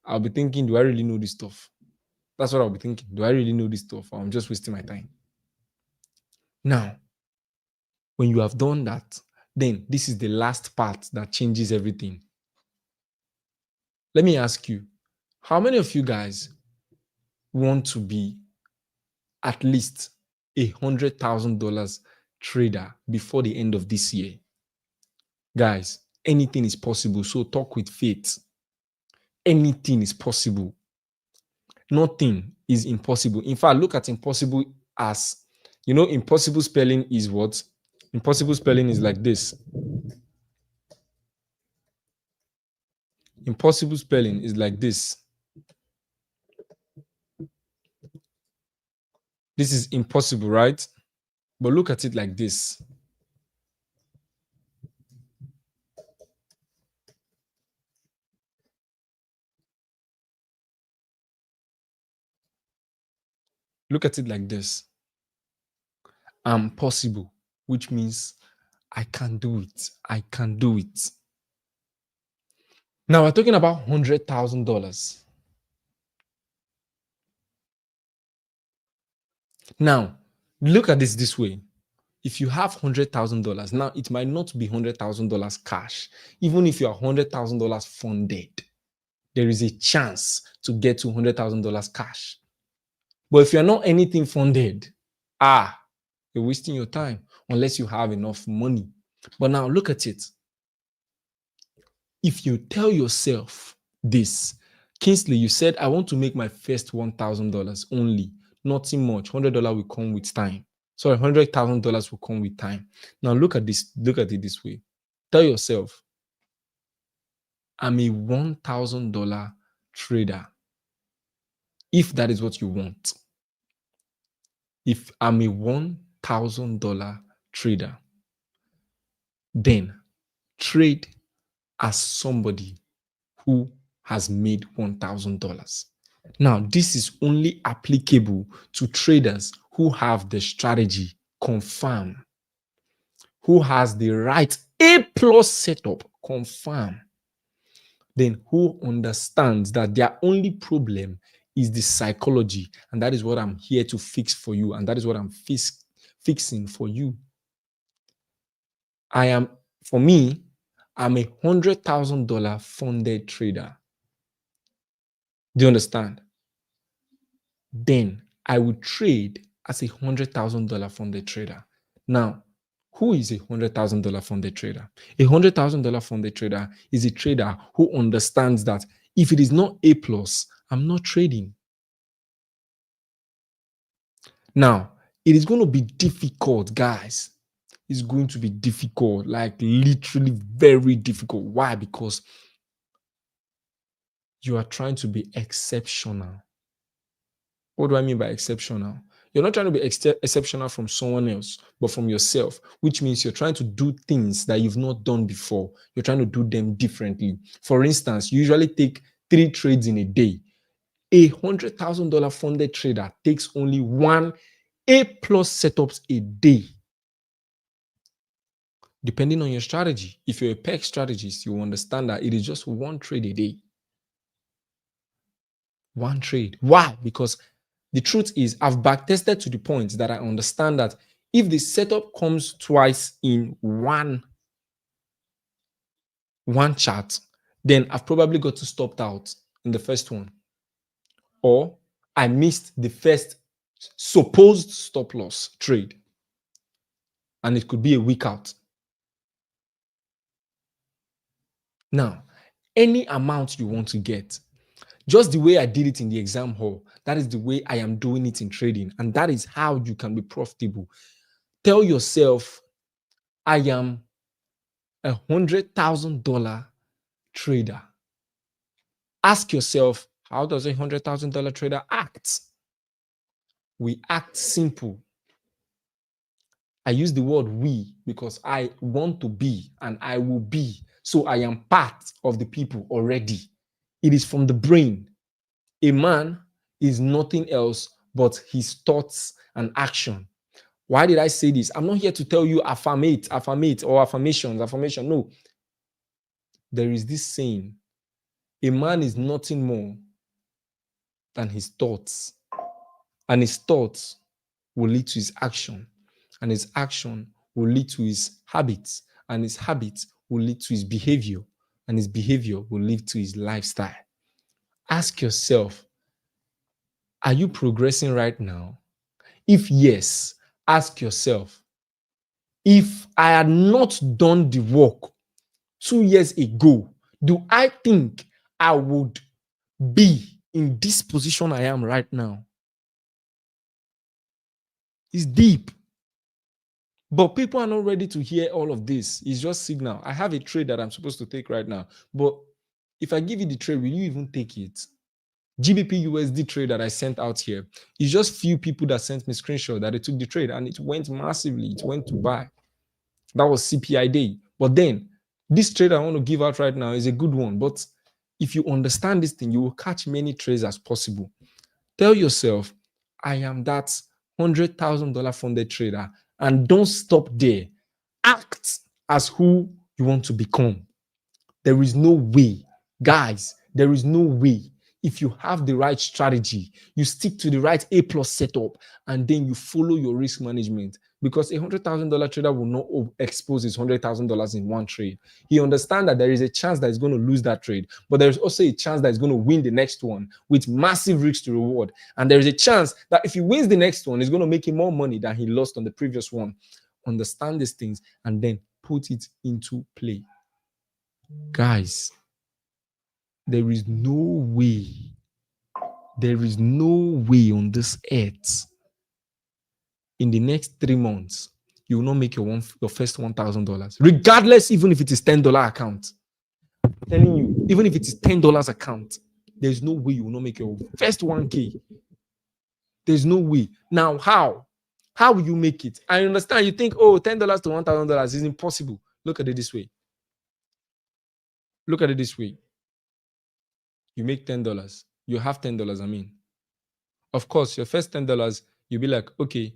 I'll be thinking, do I really know this stuff? That's what I'll be thinking. Do I really know this stuff? Or I'm just wasting my time. Now, when you have done that, then this is the last part that changes everything. Let me ask you, how many of you guys want to be at least $100,000 trader before the end of this year? Guys, anything is possible. So talk with faith. Anything is possible. Nothing is impossible. In fact, look at impossible as, impossible spelling is what? Impossible spelling is like this. Impossible spelling is like this. This is impossible, right? But look at it like this. Look at it like this. I'm possible, which means I can do it. I can do it. Now we're talking about $100,000. Now, look at this way. If you have $100,000, now it might not be $100,000 cash. Even if you are $100,000 funded, there is a chance to get to $100,000 cash. But if you're not anything funded, you're wasting your time unless you have enough money. But now look at it. If you tell yourself this, Kingsley, you said, I want to make my first $1,000 only, nothing much. $100 will come with time. Sorry, $100,000 will come with time. Now look at this. Look at it this way. Tell yourself, I'm a $1,000 trader. If that is what you want. If I'm a $1,000 trader, then trade as somebody who has made $1,000. Now, this is only applicable to traders who have the strategy confirm, who has the right A+ setup confirm, then who understands that their only problem is the psychology, and that is what I'm here to fix for you, and that is what I'm fixing for you. For me, I'm a $100,000 funded trader. Do you understand? Then I would trade as a $100,000 funded trader. Now, who is a $100,000 funded trader? A $100,000 funded trader is a trader who understands that if it is not A+, I'm not trading. Now, it is going to be difficult, guys. It's going to be difficult, like literally very difficult. Why? Because you are trying to be exceptional. What do I mean by exceptional? You're not trying to be exceptional from someone else, but from yourself, which means you're trying to do things that you've not done before. You're trying to do them differently. For instance, you usually take 3 trades in a day. A $100,000 funded trader takes only 1 A+ setups a day. Depending on your strategy. If you're a PEC strategist, you understand that it is just 1 trade a day. 1 trade. Why? Because the truth is, I've backtested to the point that I understand that if the setup comes twice in one chart, then I've probably got to stop out in the first one. Or I missed the first supposed stop loss trade. And it could be a week out. Now, any amount you want to get, just the way I did it in the exam hall, that is the way I am doing it in trading. And that is how you can be profitable. Tell yourself, I am a $100,000 trader. Ask yourself, how does a $100,000 trader act? We act simple. I use the word we because I want to be and I will be. So I am part of the people already. It is from the brain. A man is nothing else but his thoughts and action. Why did I say this? I'm not here to tell you affirmate, or affirmation. No. There is this saying, a man is nothing more than his thoughts. And his thoughts will lead to his action. And his action will lead to his habits. And his habits will lead to his behavior. And his behavior will lead to his lifestyle. Ask yourself, are you progressing right now? If yes, ask yourself, if I had not done the work 2 years ago, do I think I would be in this position I am right now? It's deep. But people are not ready to hear all of this. It's just signal. I have a trade that I'm supposed to take right now. But if I give you the trade, will you even take it? GBP USD trade that I sent out here, it's just few people that sent me screenshot that they took the trade and it went massively. It went to buy. That was CPI day. But then this trade I want to give out right now is a good one. But if you understand this thing, you will catch many trades as possible. Tell yourself, I am that $100,000 funded trader, and don't stop there. Act as who you want to become. There is no way, guys, there is no way. If you have the right strategy, you stick to the right A plus setup, and then you follow your risk management. Because a $100,000 trader will not expose his $100,000 in one trade. He understands that there is a chance that he's going to lose that trade, but there's also a chance that he's going to win the next one with massive risk to reward. And there is a chance that if he wins the next one, he's going to make him more money than he lost on the previous one. Understand these things and then put it into play. Guys, there is no way on this earth in the next 3 months you will not make your first $1,000, regardless, even if it is $10 account. I'm telling you, even if it is $10 account, there's no way you will not make your first 1K. There's no way. Now, how will you make it? I understand you think, oh, $10 to $1,000 is impossible. Look at it this way. You make $10. You have $10, I mean. Of course, your first $10, you'll be like, okay,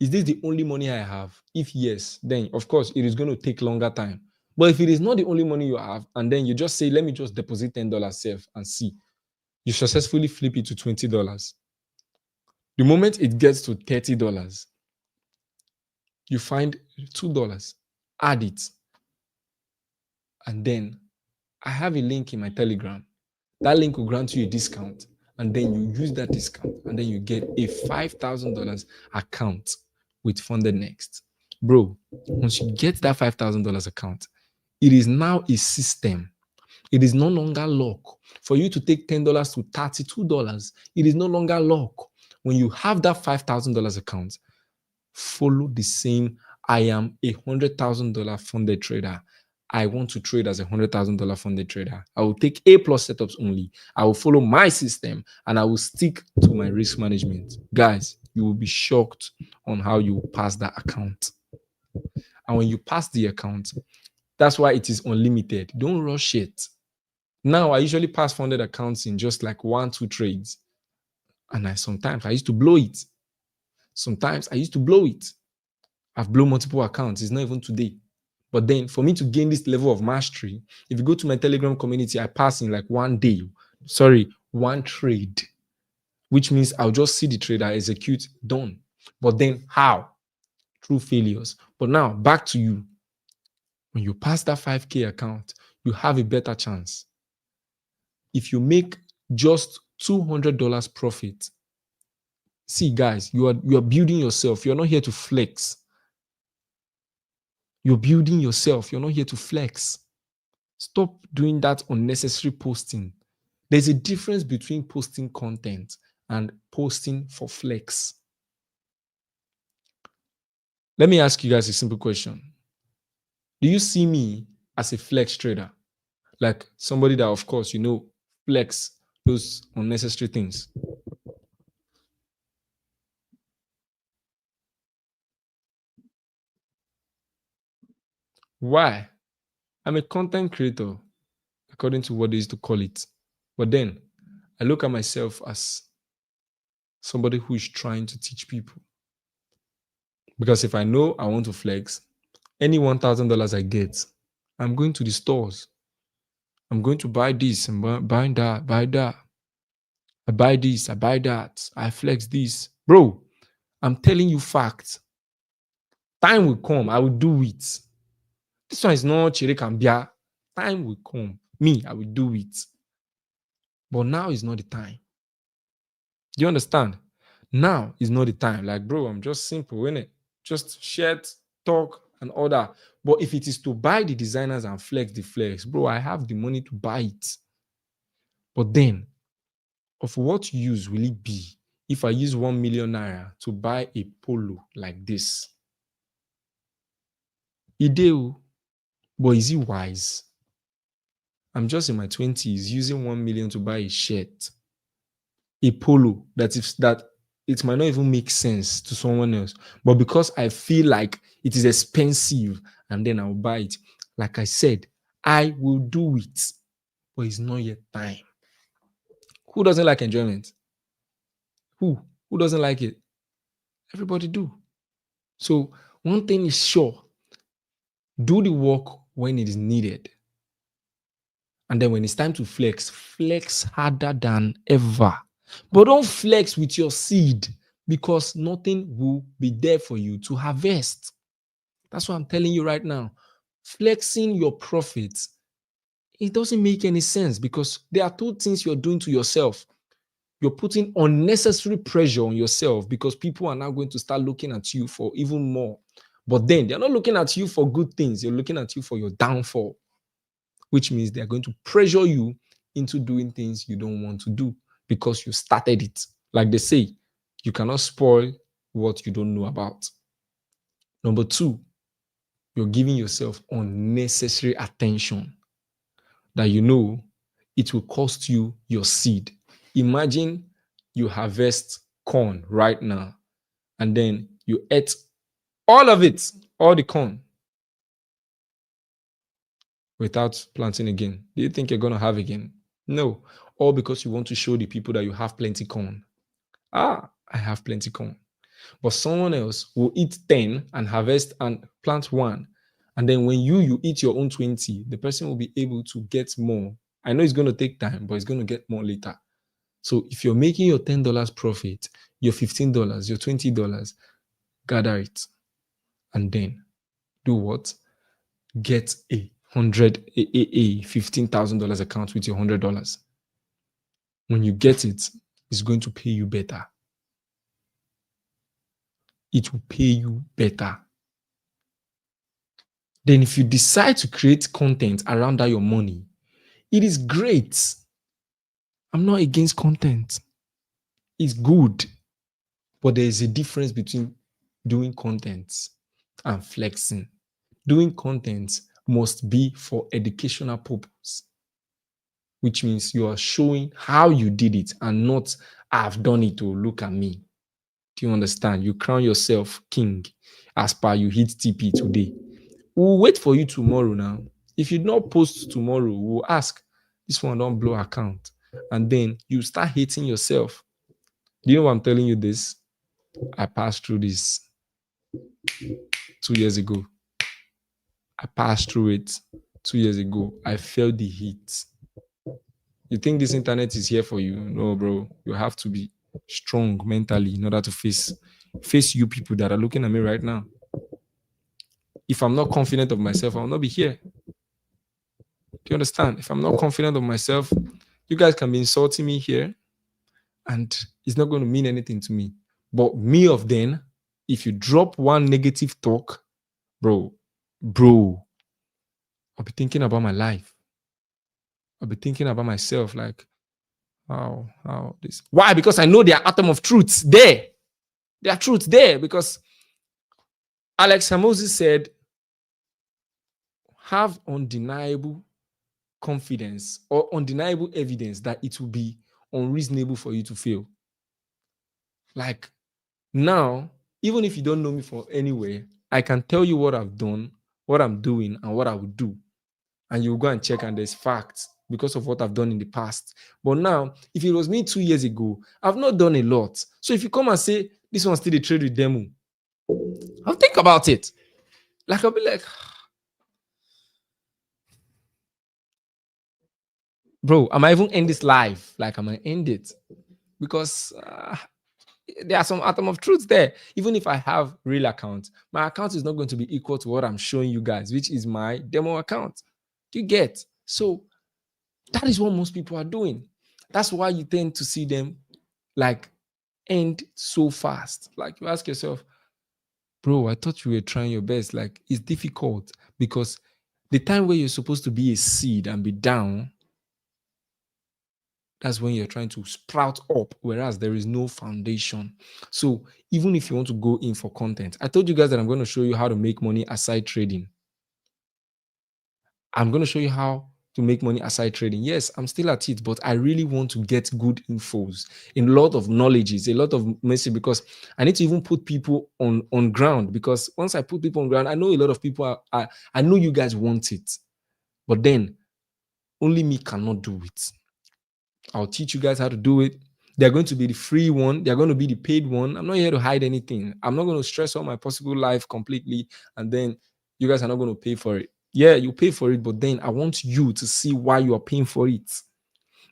is this the only money I have? If yes, then of course it is going to take longer time. But if it is not the only money you have, and then you just say, let me just deposit $10 safe and see, you successfully flip it to $20. The moment it gets to $30, you find $2, add it. And then I have a link in my Telegram. That link will grant you a discount. And then you use that discount. And then you get a $5,000 account with FUNDEDNEXT. Bro, once you get that $5,000 account, it is now a system. It is no longer luck. For you to take $10 to $32, it is no longer luck. When you have that $5,000 account, follow the same, I am a $100,000 funded trader. I want to trade as a $100,000 funded trader. I will take A plus setups only. I will follow my system and I will stick to my risk management. Guys, you will be shocked on how you pass that account. And when you pass the account, that's why it is unlimited. Don't rush it. Now, I usually pass funded accounts in just like 1-2 trades. And sometimes I used to blow it. I've blown multiple accounts. It's not even today. But then for me to gain this level of mastery, if you go to my Telegram community, I pass in like 1 trade, which means I'll just see the trade I execute, done. But then how? Through failures. But now back to you. When you pass that 5K account, you have a better chance. If you make just $200 profit, see guys, you are building yourself. You're not here to flex. You're building yourself. You're not here to flex. Stop doing that unnecessary posting. There's a difference between posting content and posting for flex. Let me ask you guys a simple question. Do you see me as a flex trader? Like somebody that, of course, flex those unnecessary things. Why? I'm a content creator, according to what they used to call it. But then I look at myself as somebody who is trying to teach people. Because if I know I want to flex, any $1,000 I get, I'm going to the stores. I'm going to buy this and buy that. I buy this, I buy that. I flex this. Bro, I'm telling you facts. Time will come. I will do it. This one is not Chirikambia. Time will come. Me, I will do it. But now is not the time. Do you understand? Now is not the time. Like, bro, I'm just simple, innit? Just chat, talk, and all that. But if it is to buy the designers and flex the flex, bro, I have the money to buy it. But then, of what use will it be if I use 1 million naira to buy a polo like this? Ideo, but is it wise? I'm just in my 20s using 1 million to buy a shirt, a polo that it might not even make sense to someone else, but because I feel like it is expensive and then I'll buy it. Like I said, I will do it, but it's not yet time. Who doesn't like enjoyment? Who doesn't like it? Everybody do. So one thing is sure, do the work when it is needed. And then when it's time to flex, flex harder than ever. But don't flex with your seed, because nothing will be there for you to harvest. That's what I'm telling you right now. Flexing your profits, it doesn't make any sense, because there are two things you're doing to yourself. You're putting unnecessary pressure on yourself, because people are now going to start looking at you for even more. But then they're not looking at you for good things. They're looking at you for your downfall, which means they're going to pressure you into doing things you don't want to do because you started it. Like they say, you cannot spoil what you don't know about. Number two, you're giving yourself unnecessary attention that you know it will cost you your seed. Imagine you harvest corn right now and then you ate all of it, all the corn, without planting again. Do you think you're going to have again? No. All because you want to show the people that you have plenty corn. I have plenty corn. But someone else will eat 10 and harvest and plant 1. And then when you eat your own 20, the person will be able to get more. I know it's going to take time, but it's going to get more later. So if you're making your $10 profit, your $15, your $20, gather it. And then do what? Get a $15,000 account with your $100. When you get it, it's going to pay you better. It will pay you better. Then if you decide to create content around that your money, it is great. I'm not against content. It's good. But there is a difference between doing content and flexing. Doing content must be for educational purpose, which means you are showing how you did it and not, I've done it to look at me. Do you understand? You crown yourself king as per you hit TP today. We'll wait for you tomorrow now. If you don't post tomorrow, we'll ask, this one don't blow account. And then you start hating yourself. Do you know why I'm telling you this? I passed through this 2 years ago. I passed through it 2 years ago. I felt the heat. You think this internet is here for you? No, bro. You have to be strong mentally in order to face you people that are looking at me right now. If I'm not confident of myself, I will not be here. Do you understand? If I'm not confident of myself, you guys can be insulting me here and it's not going to mean anything to me. But me of then, if you drop one negative talk, bro, I'll be thinking about my life. I'll be thinking about myself, like, how this. Why? Because I know there are atom of truths there. There are truths there because Alex Hamosi said, have undeniable confidence or undeniable evidence that it will be unreasonable for you to fail. Like now, even if you don't know me from anywhere, I can tell you what I've done, what I'm doing, and what I will do. And you'll go and check, and there's facts because of what I've done in the past. But now, if it was me 2 years ago, I've not done a lot. So if you come and say, this one's still a trade with demo, I'll think about it. Like, I'll be like, bro, am I even end this live? Like, am I end it? Because there are some atom of truth there. Even if I have real account, my account is not going to be equal to what I'm showing you guys, which is my demo account. Do you get? So that is what most people are doing. That's why you tend to see them like end so fast. Like you ask yourself, Bro, I thought you were trying your best. Like, it's difficult because the time where you're supposed to be a seed and be down, that's when you're trying to sprout up, whereas there is no foundation. So even if you want to go in for content, I told you guys that I'm going to show you how to make money aside trading. I'm going to show you how to make money aside trading. Yes, I'm still at it, but I really want to get good infos, a lot of knowledges, a lot of message, because I need to even put people on ground. Because once I put people on ground, I know a lot of people I know you guys want it, but then only me cannot do it. I'll teach you guys how to do it. They're going to be the free one. They're going to be the paid one. I'm not here to hide anything. I'm not going to stress out my possible life completely, and then you guys are not going to pay for it. Yeah, you pay for it, but then I want you to see why you are paying for it.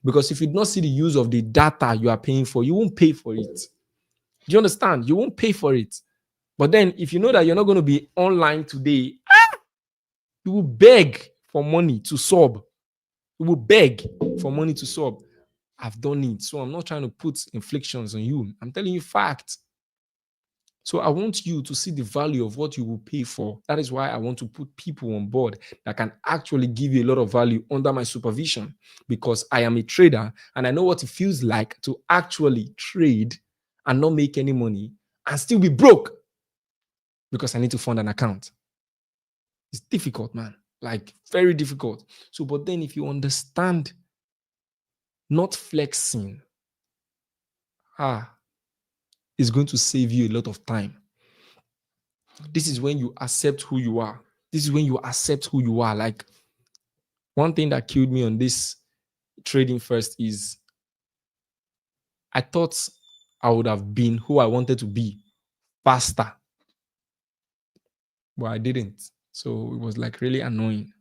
Because if you do not see the use of the data you are paying for, you won't pay for it. Do you understand? You won't pay for it. But then if you know that you're not going to be online today, you will beg for money to sub. You will beg for money to sub. I've done it. So I'm not trying to put inflictions on you. I'm telling you facts. So I want you to see the value of what you will pay for. That is why I want to put people on board that can actually give you a lot of value under my supervision, because I am a trader and I know what it feels like to actually trade and not make any money and still be broke because I need to fund an account. It's difficult, man. Like, very difficult. So, but then if you understand not flexing, it's going to save you a lot of time. This is when you accept who you are. This is when you accept who you are. Like, one thing that killed me on this trading first is I thought I would have been who I wanted to be faster, but I didn't. So it was like really annoying.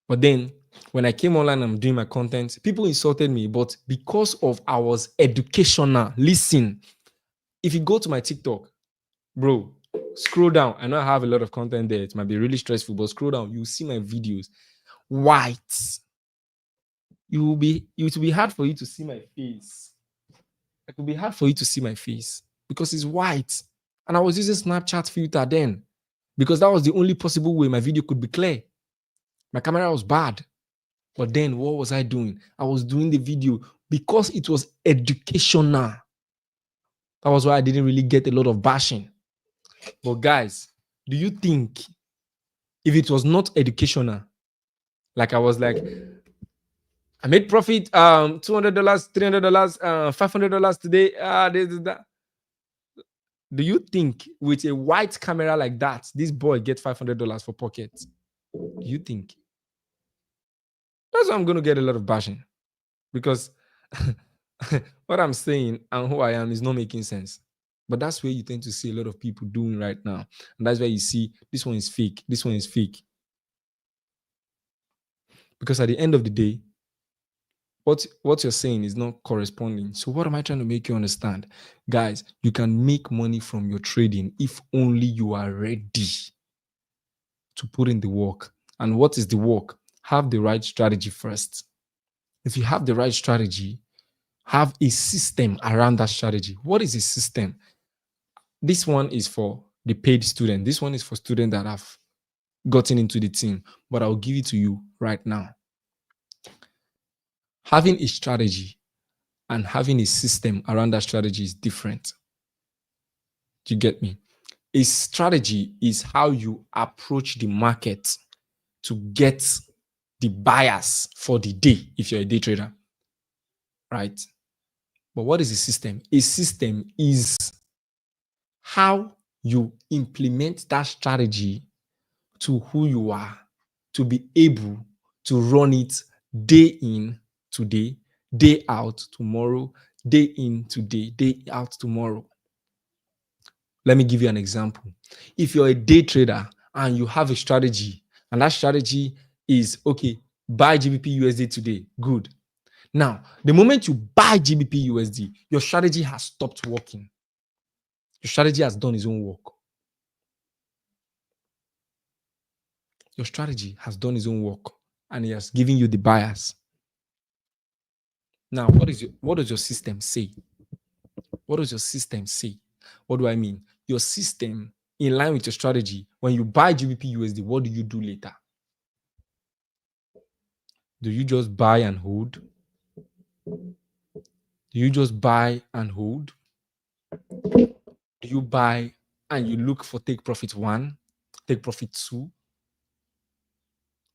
But then when I came online and I'm doing my content, people insulted me, but because of I was educational. Listen, if you go to my TikTok, bro, scroll down. I know I have a lot of content there. It might be really stressful, but scroll down. You see my videos. White. It will be hard for you to see my face. It will be hard for you to see my face because it's white. And I was using Snapchat filter then because that was the only possible way my video could be clear. My camera was bad. But then what was I doing? I was doing the video because it was educational. That was why I didn't really get a lot of bashing. But guys, do you think if it was not educational, like I was like, I made profit $200, $300, $500 today, that. Do you think with a white camera like that, this boy get $500 for pocket? Do you think? That's why I'm going to get a lot of bashing, because what I'm saying and who I am is not making sense. But that's where you tend to see a lot of people doing right now. And that's where you see this one is fake, this one is fake. Because at the end of the day, what you're saying is not corresponding. So what am I trying to make you understand? Guys, you can make money from your trading if only you are ready to put in the work. And what is the work? Have the right strategy first. If you have the right strategy, have a system around that strategy. What is a system? This one is for the paid student. This one is for students that have gotten into the team, but I'll give it to you right now. Having a strategy and having a system around that strategy is different. Do you get me? A strategy is how you approach the market to get the buyers for the day if you're a day trader, right? But what is a system? A system is how you implement that strategy to who you are to be able to run it day in today, day out tomorrow, day in today, day out tomorrow. Let me give you an example. If you're a day trader and you have a strategy, and that strategy is, okay, buy GBP USD today, good. Now, the moment you buy GBP USD, your strategy has stopped working. Your strategy has done its own work. Your strategy has done its own work and it has given you the buyers. Now, what does your system say? What does your system say? What do I mean? your system in line with your strategy. When you buy GBP USD, what do you do later? Do you just buy and hold? Do you just buy and hold? Do you buy and you look for take profit 1, take profit 2?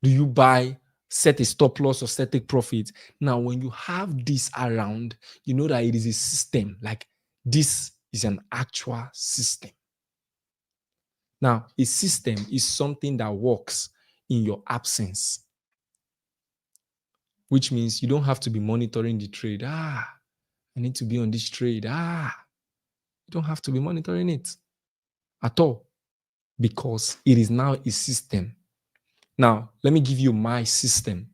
Do you buy, set a stop loss or set take profit? Now, when you have this around, you know that it is a system. Like this is an actual system. Now, a system is something that works in your absence, which means you don't have to be monitoring the trade. I need to be on this trade. You don't have to be monitoring it at all because it is now a system. Now, let me give you my system.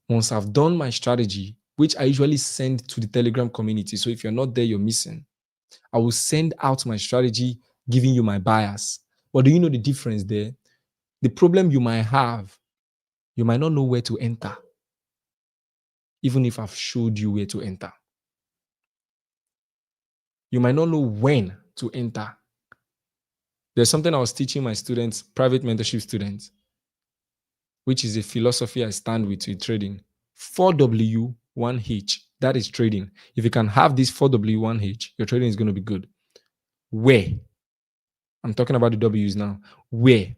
Once I've done my strategy, which I usually send to the Telegram community. So if you're not there, you're missing. I will send out my strategy, giving you my bias. But do you know the difference there? The problem you might have, you might not know where to enter, even if I've showed you where to enter. You might not know when to enter. There's something I was teaching my students, private mentorship students, which is a philosophy I stand with trading. 4W, 1H, that is trading. If you can have this 4W, 1H, your trading is going to be good. Where? I'm talking about the W's now. Where?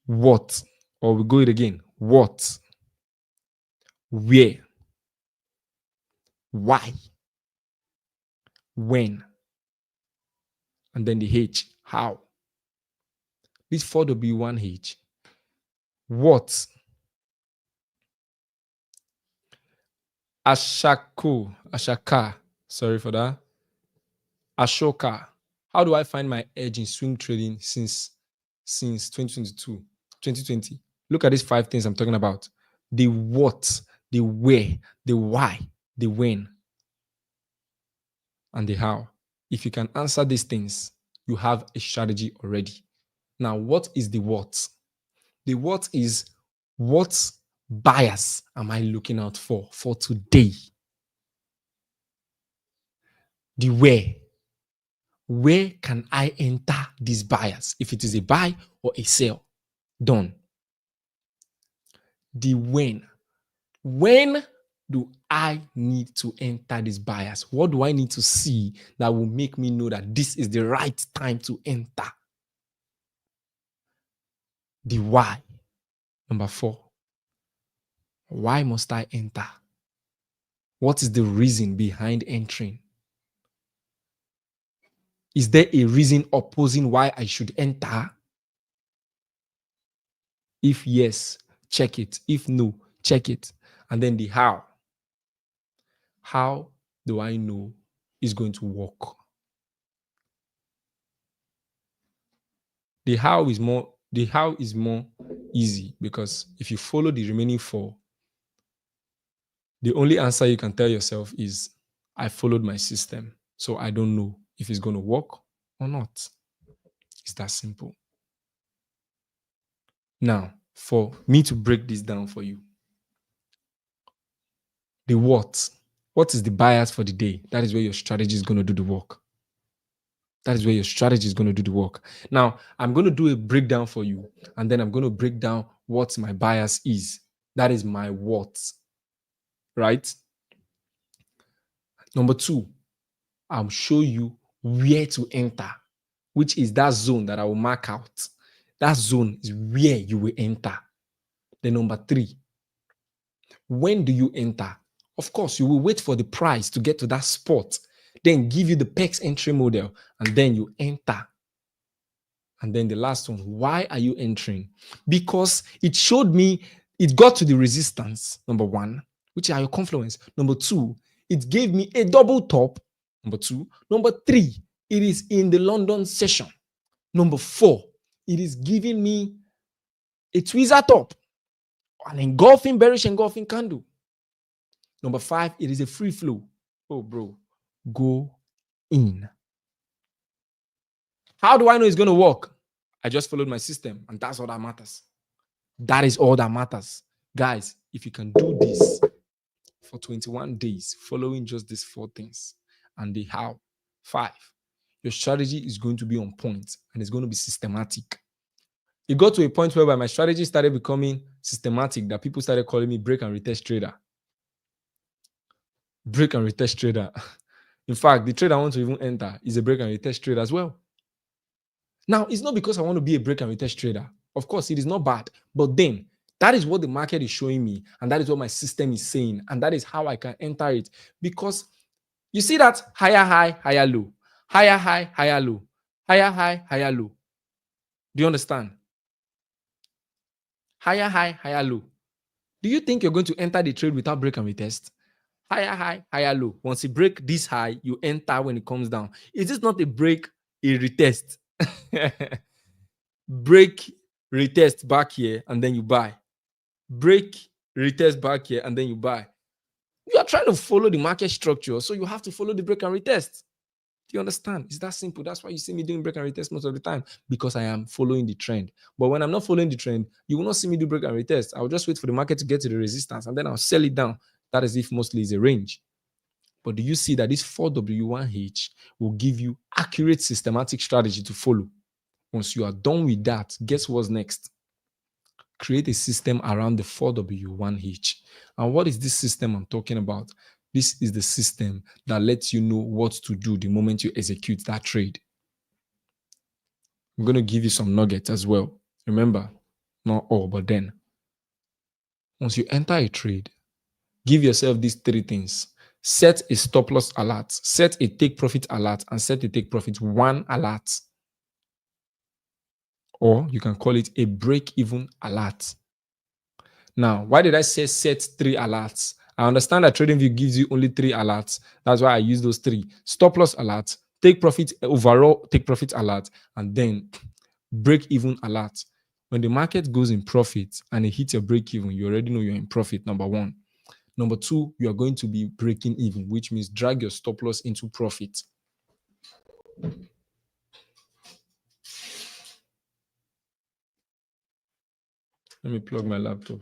What? Or we go it again. What? Where? Why? When? And then the H. How? This 4W, 1H. What? Ashaka. Sorry for that. Ashoka. How do I find my edge in swing trading since 2022, 2020? Look at these 5 things I'm talking about. The what, the where, the why, the when, and the how. If you can answer these things, you have a strategy already. Now, what is the what? The what is what bias am I looking out for today? The where can I enter this bias? If it is a buy or a sell, done. The when do I need to enter this bias? What do I need to see that will make me know that this is the right time to enter? The why. Number 4. Why must I enter? What is the reason behind entering? Is there a reason opposing why I should enter? If yes, check it. If no, check it. And then the how. How do I know it's going to work? The how is more easy because if you follow the remaining 4, the only answer you can tell yourself is, I followed my system, so I don't know if it's going to work or not. It's that simple. Now, for me to break this down for you, the what is the bias for the day? That is where your strategy is going to do the work. That is where your strategy is going to do the work. Now, I'm going to do a breakdown for you, and then I'm going to break down what my bias is. That is my what, right? Number 2, I'll show you where to enter, which is that zone that I will mark out. That zone is where you will enter. Then number 3, when do you enter? Of course, you will wait for the price to get to that spot, then give you the PEX entry model, and then you enter. And then the last one, why are you entering? Because it showed me, it got to the resistance, number 1, which are your confluence. Number 2, it gave me a double top, number 2. Number 3, it is in the London session. Number 4, it is giving me a tweezer top, an engulfing bearish engulfing candle. Number 5, it is a free flow. Oh, bro, go in. How do I know it's going to work? I just followed my system, and that's all that matters. That is all that matters. Guys, if you can do this for 21 days, following just these 4 things and the how, 5. Your strategy is going to be on point and it's going to be systematic. It got to a point where my strategy started becoming systematic that people started calling me break and retest trader. Break and retest trader. In fact, the trade I want to even enter is a break and retest trade as well. Now, it's not because I want to be a break and retest trader. Of course, it is not bad. But then, that is what the market is showing me. And that is what my system is saying. And that is how I can enter it. Because you see that higher high, higher low. Higher high, higher low. Higher high, higher low. Do you understand? Higher high, higher low. Do you think you're going to enter the trade without break and retest? Higher high, higher low. Once you break this high, you enter when it comes down. Is this not a break, a retest? Break, retest back here, and then you buy. Break, retest back here, and then you buy. You are trying to follow the market structure, so you have to follow the break and retest. Do you understand? It's that simple. That's why you see me doing break and retest most of the time, because I am following the trend. But when I'm not following the trend, you will not see me do break and retest. I'll just wait for the market to get to the resistance, and then I'll sell it down. That is if mostly is a range. But do you see that this 4W1H will give you accurate systematic strategy to follow? Once you are done with that, guess what's next? Create a system around the 4W1H. And what is this system I'm talking about? This is the system that lets you know what to do the moment you execute that trade. I'm going to give you some nuggets as well. Remember, not all, but then. Once you enter a trade, give yourself these 3 things. Set a stop loss alert, set a take profit alert, and set a take profit 1 alert. Or you can call it a break-even alert. Now, why did I say set 3 alerts? I understand that TradingView gives you only 3 alerts. That's why I use those 3. Stop loss alert, take profit, overall take profit alert, and then break-even alert. When the market goes in profit and it hits your break-even, you already know you're in profit, number 1. Number 2, you are going to be breaking even, which means drag your stop loss into profit. Let me plug my laptop.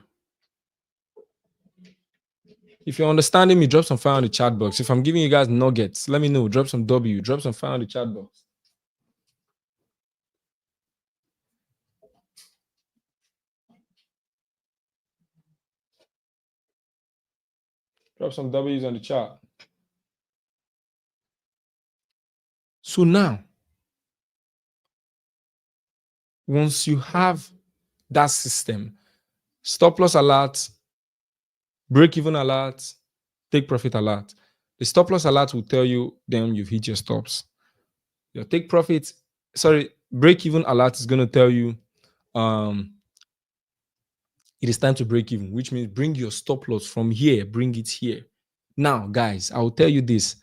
If you're understanding me, drop some fire on the chat box. If I'm giving you guys nuggets, let me know. Drop some W, drop some fire on the chat box. Drop some W's on the chat. So now, once you have that system, stop loss alert, break even alert, take profit alert. The stop loss alert will tell you then you've hit your stops. Your take profit, break even alert is going to tell you it is time to break even, which means bring your stop loss from here, bring it here. Now, guys, I will tell you this.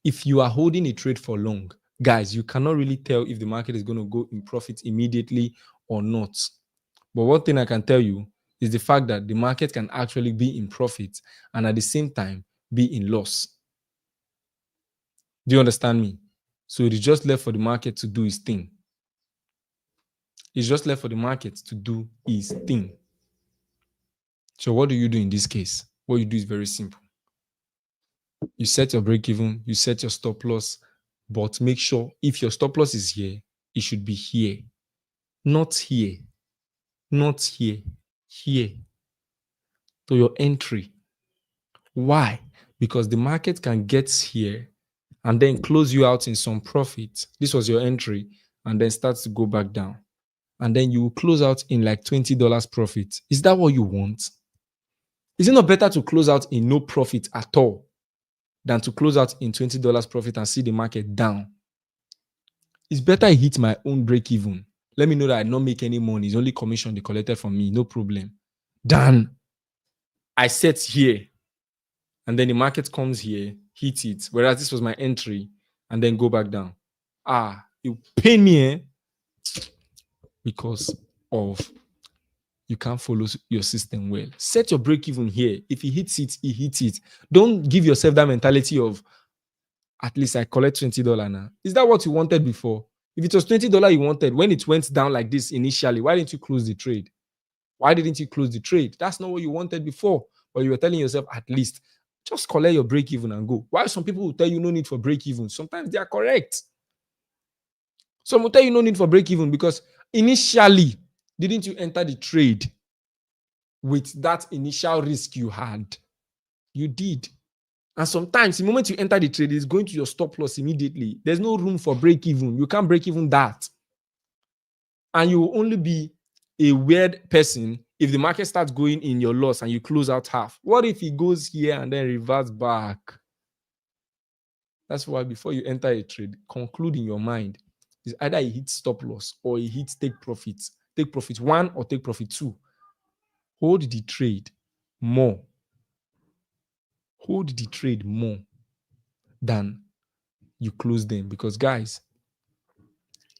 If you are holding a trade for long, guys, you cannot really tell if the market is going to go in profit immediately or not. But one thing I can tell you is the fact that the market can actually be in profit and at the same time be in loss. Do you understand me? So it is just left for the market to do its thing. It's just left for the market to do its thing. So what do you do in this case? What you do is very simple. You set your break even, you set your stop loss, but make sure if your stop loss is here, it should be here, not here, not here, here to your entry. Why? Because the market can get here and then close you out in some profit. This was your entry and then starts to go back down. And then you will close out in like $20 profit. Is that what you want? Is it not better to close out in no profit at all than to close out in $20 profit and see the market down? It's better I hit my own break even. Let me know that I don't make any money. It's only commission they collected from me, no problem. Than I set here and then the market comes here, hit it, whereas this was my entry, and then go back down. You pay me because of you can't follow your system well. Set your break even here. If he hits it, he hits it. Don't give yourself that mentality of at least I collect $20 now. Is that what you wanted before? If it was $20 you wanted, when it went down like this initially, why didn't you close the trade? Why didn't you close the trade? That's not what you wanted before. But you were telling yourself, at least Just collect your break even and go. Why some people will tell you no need for break even? Sometimes they are correct. Some will tell you no need for break even because initially, didn't you enter the trade with that initial risk you had? You did. And sometimes the moment you enter the trade, it's going to your stop loss immediately. There's no room for break even. You can't break even that. And you will only be a weird person if the market starts going in your loss and you close out half. What if it goes here and then reverts back? That's why before you enter a trade, conclude in your mind is either it hits stop loss or it hits take profits. Take profit 1 or take profit 2. Hold the trade more. Hold the trade more than you close them. Because guys,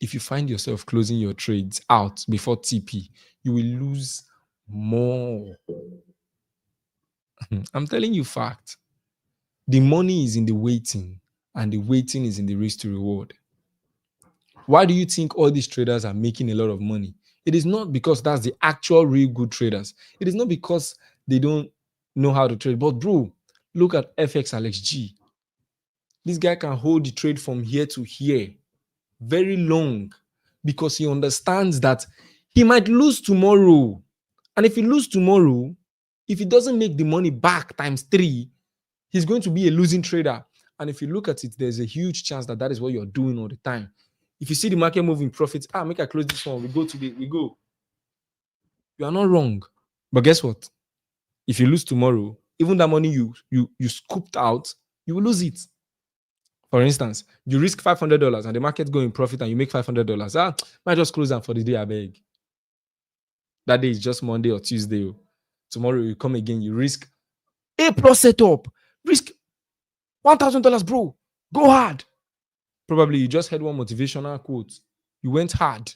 if you find yourself closing your trades out before TP, you will lose more. I'm telling you fact. The money is in the waiting, and the waiting is in the risk to reward. Why do you think all these traders are making a lot of money? It is not because that's the actual real good traders. It is not because they don't know how to trade. But bro, look at FX Alex G. This guy can hold the trade from here to here very long because he understands that he might lose tomorrow. And if he loses tomorrow, if he doesn't make the money back times 3, he's going to be a losing trader. And if you look at it, there's a huge chance that that is what you're doing all the time. If you see the market moving profits, make I close this one. We go today. We go. You are not wrong. But guess what? If you lose tomorrow, even that money you scooped out, you will lose it. For instance, you risk $500 and the market go in profit and you make $500. Might just close down for the day, I beg. That day is just Monday or Tuesday. Tomorrow you come again, you risk A+ setup. Risk $1,000, bro. Go hard. Probably you just heard one motivational quote. You went hard.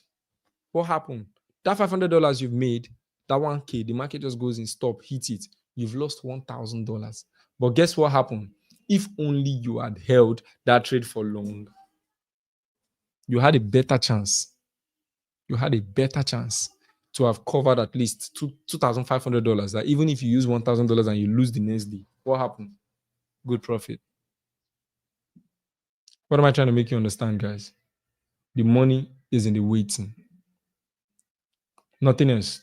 What happened? That $500 you've made, that 1K, the market just goes in stop, hit it. You've lost $1,000. But guess what happened? If only you had held that trade for long, you had a better chance. You had a better chance to have covered at least $2,500. That even if you use $1,000 and you lose the next day, what happened? Good profit. What am I trying to make you understand, guys? The money is in the waiting. Nothing else.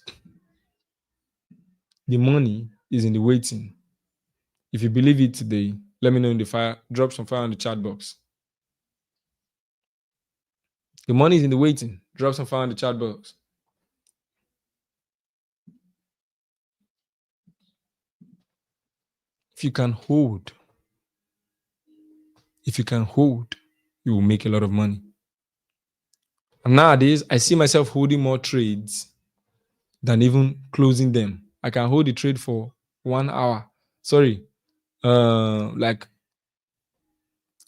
The money is in the waiting. If you believe it today, let me know in the fire. Drop some fire in the chat box. The money is in the waiting. Drop some fire in the chat box. If you can hold, you will make a lot of money. And nowadays, I see myself holding more trades than even closing them. I can hold the trade for 1 hour. Sorry. Like,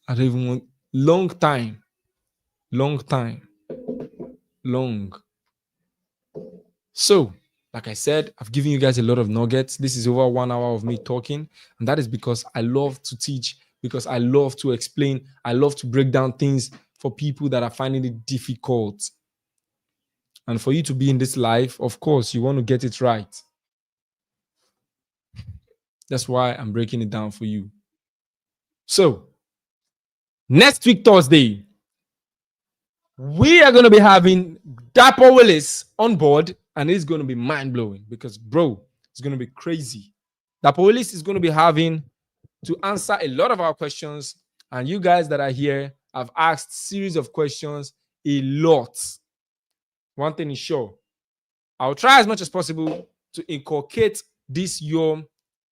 I don't even want long time. So, like I said, I've given you guys a lot of nuggets. This is over 1 hour of me talking. And that is because I love to teach, because I love to explain. I love to break down things for people that are finding it difficult. And for you to be in this life, of course, you want to get it right. That's why I'm breaking it down for you. So, next week, Thursday, we are going to be having Dapper Willis on board, and it's going to be mind-blowing because, bro, it's going to be crazy. Dapper Willis is going to be having to answer a lot of our questions, and you guys that are here have asked series of questions a lot. One thing is sure, I'll try as much as possible to inculcate these your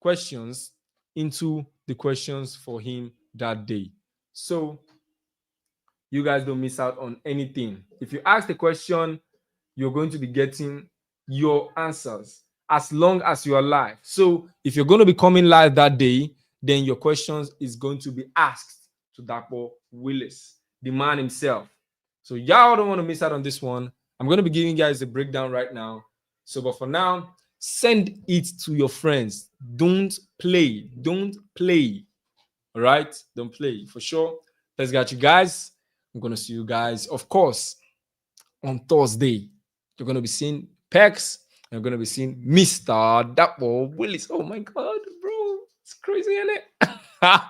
questions into the questions for him that day. So you guys don't miss out on anything. If you ask the question, you're going to be getting your answers as long as you are live. So if you're going to be coming live that day, then your questions is going to be asked to Dapper Willis, the man himself. So y'all don't want to miss out on this one. I'm going to be giving you guys a breakdown right now. So, but for now, send it to your friends. Don't play. All right? Don't play for sure. Let's get you guys. I'm going to see you guys, of course, on Thursday. You're going to be seeing Pex. You're going to be seeing Mr. Dapper Willis. Oh my God, bro. It's crazy. crazy, isn't it?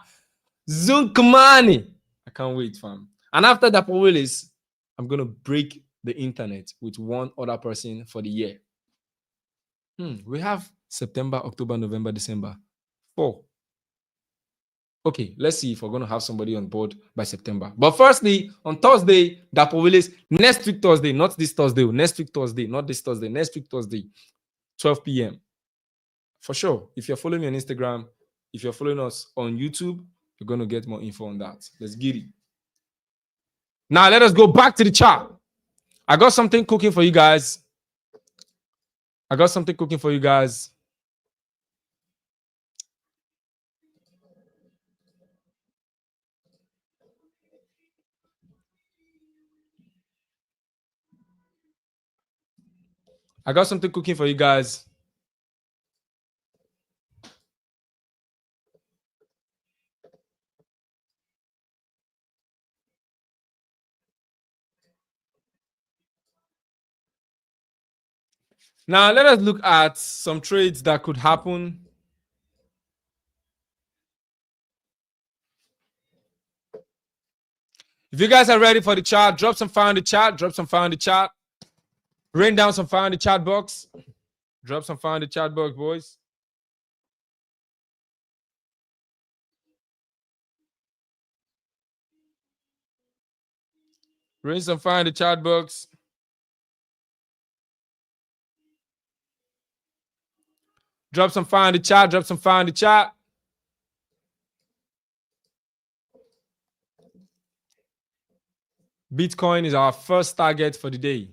Zunkumani. I can't wait, fam. And after that release, I'm gonna break the internet with one other person for the year. We have September, October, November, December. 4. Okay, let's see if we're gonna have somebody on board by September. But firstly, on Thursday, that release next week Thursday, not this Thursday, next week Thursday, not this Thursday, next week Thursday, 12 p.m. For sure. If you're following me on Instagram, if you're following us on YouTube, you're gonna get more info on that. Let's get it. Now let us go back to the chart. I got something cooking for you guys. I got something cooking for you guys. I got something cooking for you guys. Now let us look at some trades that could happen. If you guys are ready for the chart, drop some fire in the chat. Drop some fire in the chat. Rain down some fire in the chat box. Drop some fire in the chat box, boys. Rain some fire in the chat box. Drop some fire in the chat. Drop some fire in the chat. Bitcoin is our first target for the day.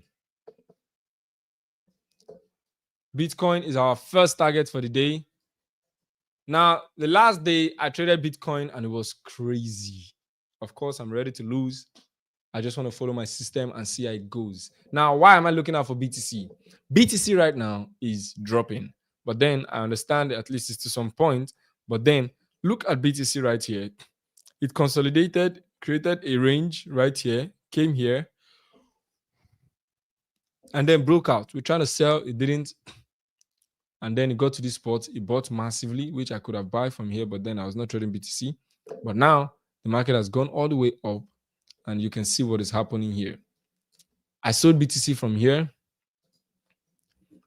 Bitcoin is our first target for the day. Now, the last day I traded Bitcoin and it was crazy. Of course, I'm ready to lose. I just want to follow my system and see how it goes. Now, why am I looking out for BTC? BTC right now is dropping, but then I understand at least it's to some point. But then look at BTC right here. It consolidated, created a range right here, came here, and then broke out. We're trying to sell, it didn't. And then it got to this spot, it bought massively, which I could have bought from here, but then I was not trading BTC. But now the market has gone all the way up, and you can see what is happening here. I sold BTC from here.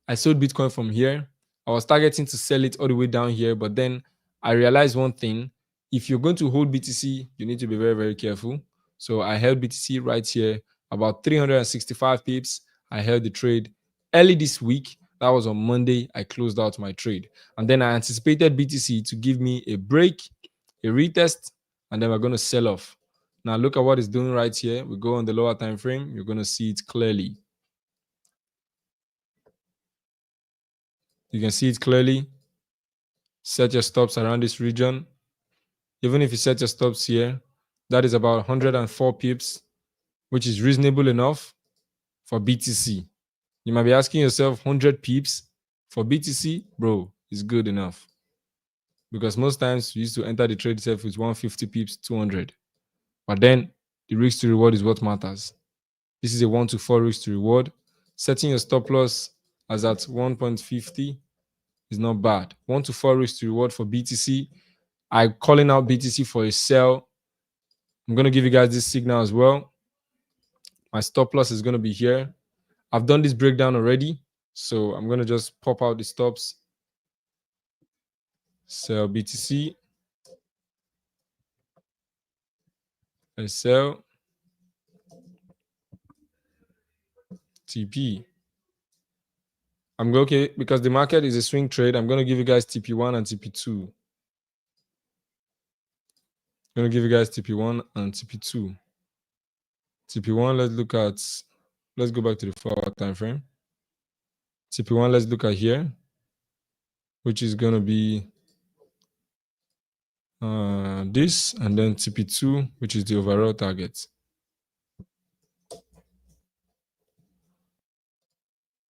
I sold Bitcoin from here. I was targeting to sell it all the way down here, but then I realized one thing. If you're going to hold BTC, you need to be very, very careful. So I held BTC right here, about 365 pips. I held the trade early this week. That was on Monday. I closed out my trade. And then I anticipated BTC to give me a break, a retest, and then we're going to sell off. Now look at what it's doing right here. We go on the lower time frame. You're going to see it clearly. You can see it clearly. Set your stops around this region. Even if you set your stops here, that is about 104 pips, which is reasonable enough for BTC. You might be asking yourself, 100 pips for BTC? Bro, it's good enough. Because most times we used to enter the trade itself with 150 pips, 200. But then the risk to reward is what matters. This is a 1 to 4 risk to reward. Setting your stop loss as at 1.50 is not bad. 1 to 4 risk to reward for BTC. I'm calling out BTC for a sell. I'm going to give you guys this signal as well. My stop loss is going to be here. I've done this breakdown already, so I'm going to just pop out the stops. Sell BTC. I sell TP. I'm going okay because the market is a swing trade. I'm going to give you guys TP1 and TP2. I'm going to give you guys TP1 and TP2. TP1, let's go back to the 4-hour time frame. TP1, let's look at here, which is going to be this, and then TP2, which is the overall target.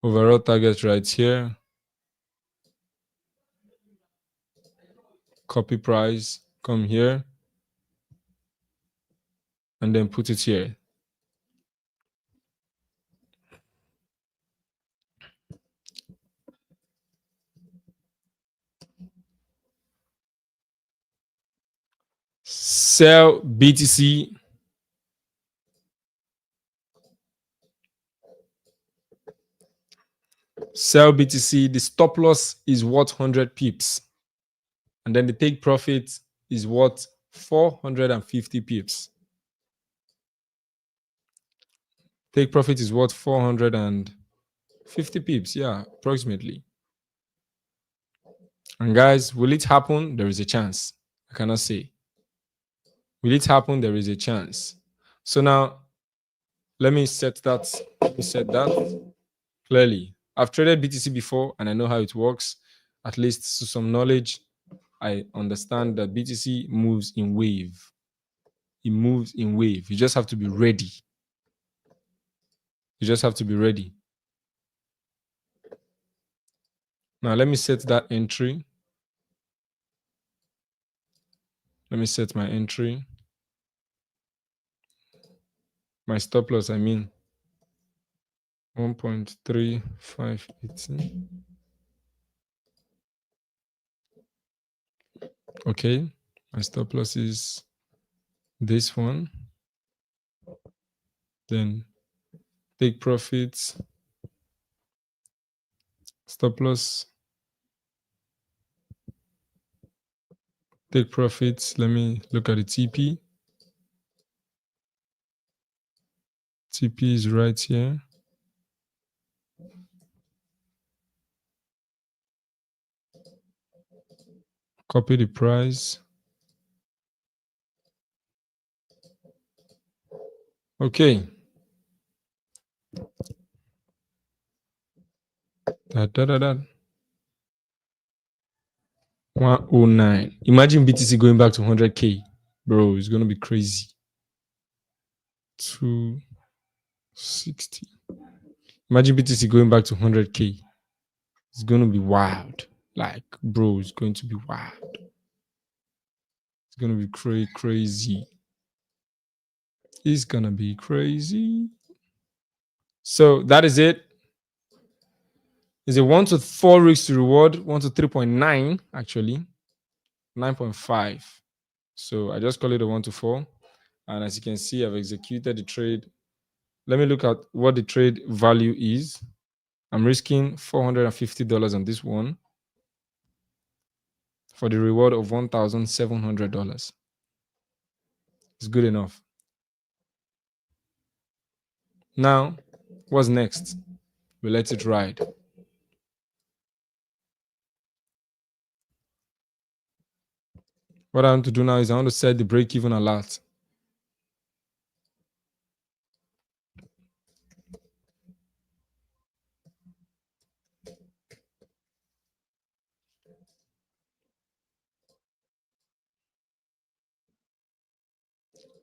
Overall target right here. Copy price, come here, and then put it here. Sell BTC. Sell BTC. The stop loss is what 100 pips. And then the take profit is what 450 pips. Take profit is what 450 pips. Yeah, approximately. And guys, will it happen? There is a chance. I cannot say. Will it happen? There is a chance. So now, let me set that. Let me set that clearly. I've traded BTC before, and I know how it works. At least to some knowledge, I understand that BTC moves in wave. It moves in wave. You just have to be ready. You just have to be ready. Now, let me set that entry. Let me set my entry. My stop loss, I mean. 1.3518. Okay. My stop loss is this one. Then take profits. Stop loss. Take profits. Let me look at the TP. TP is right here. Copy the price. Okay. That. 109. Imagine BTC going back to 100K. Bro, it's going to be crazy. 260. Imagine BTC going back to 100K. It's going to be wild. Like, bro, it's going to be wild. It's going to be crazy. It's going to be crazy. So that is it. It's a 1 to 4 risk to reward, 1 to 3.9 actually, 9.5. So I just call it a 1 to 4. And as you can see, I've executed the trade. Let me look at what the trade value is. I'm risking $450 on this one for the reward of $1,700. It's good enough. Now, what's next? We let it ride. What I want to do now is I want to set the break-even alert.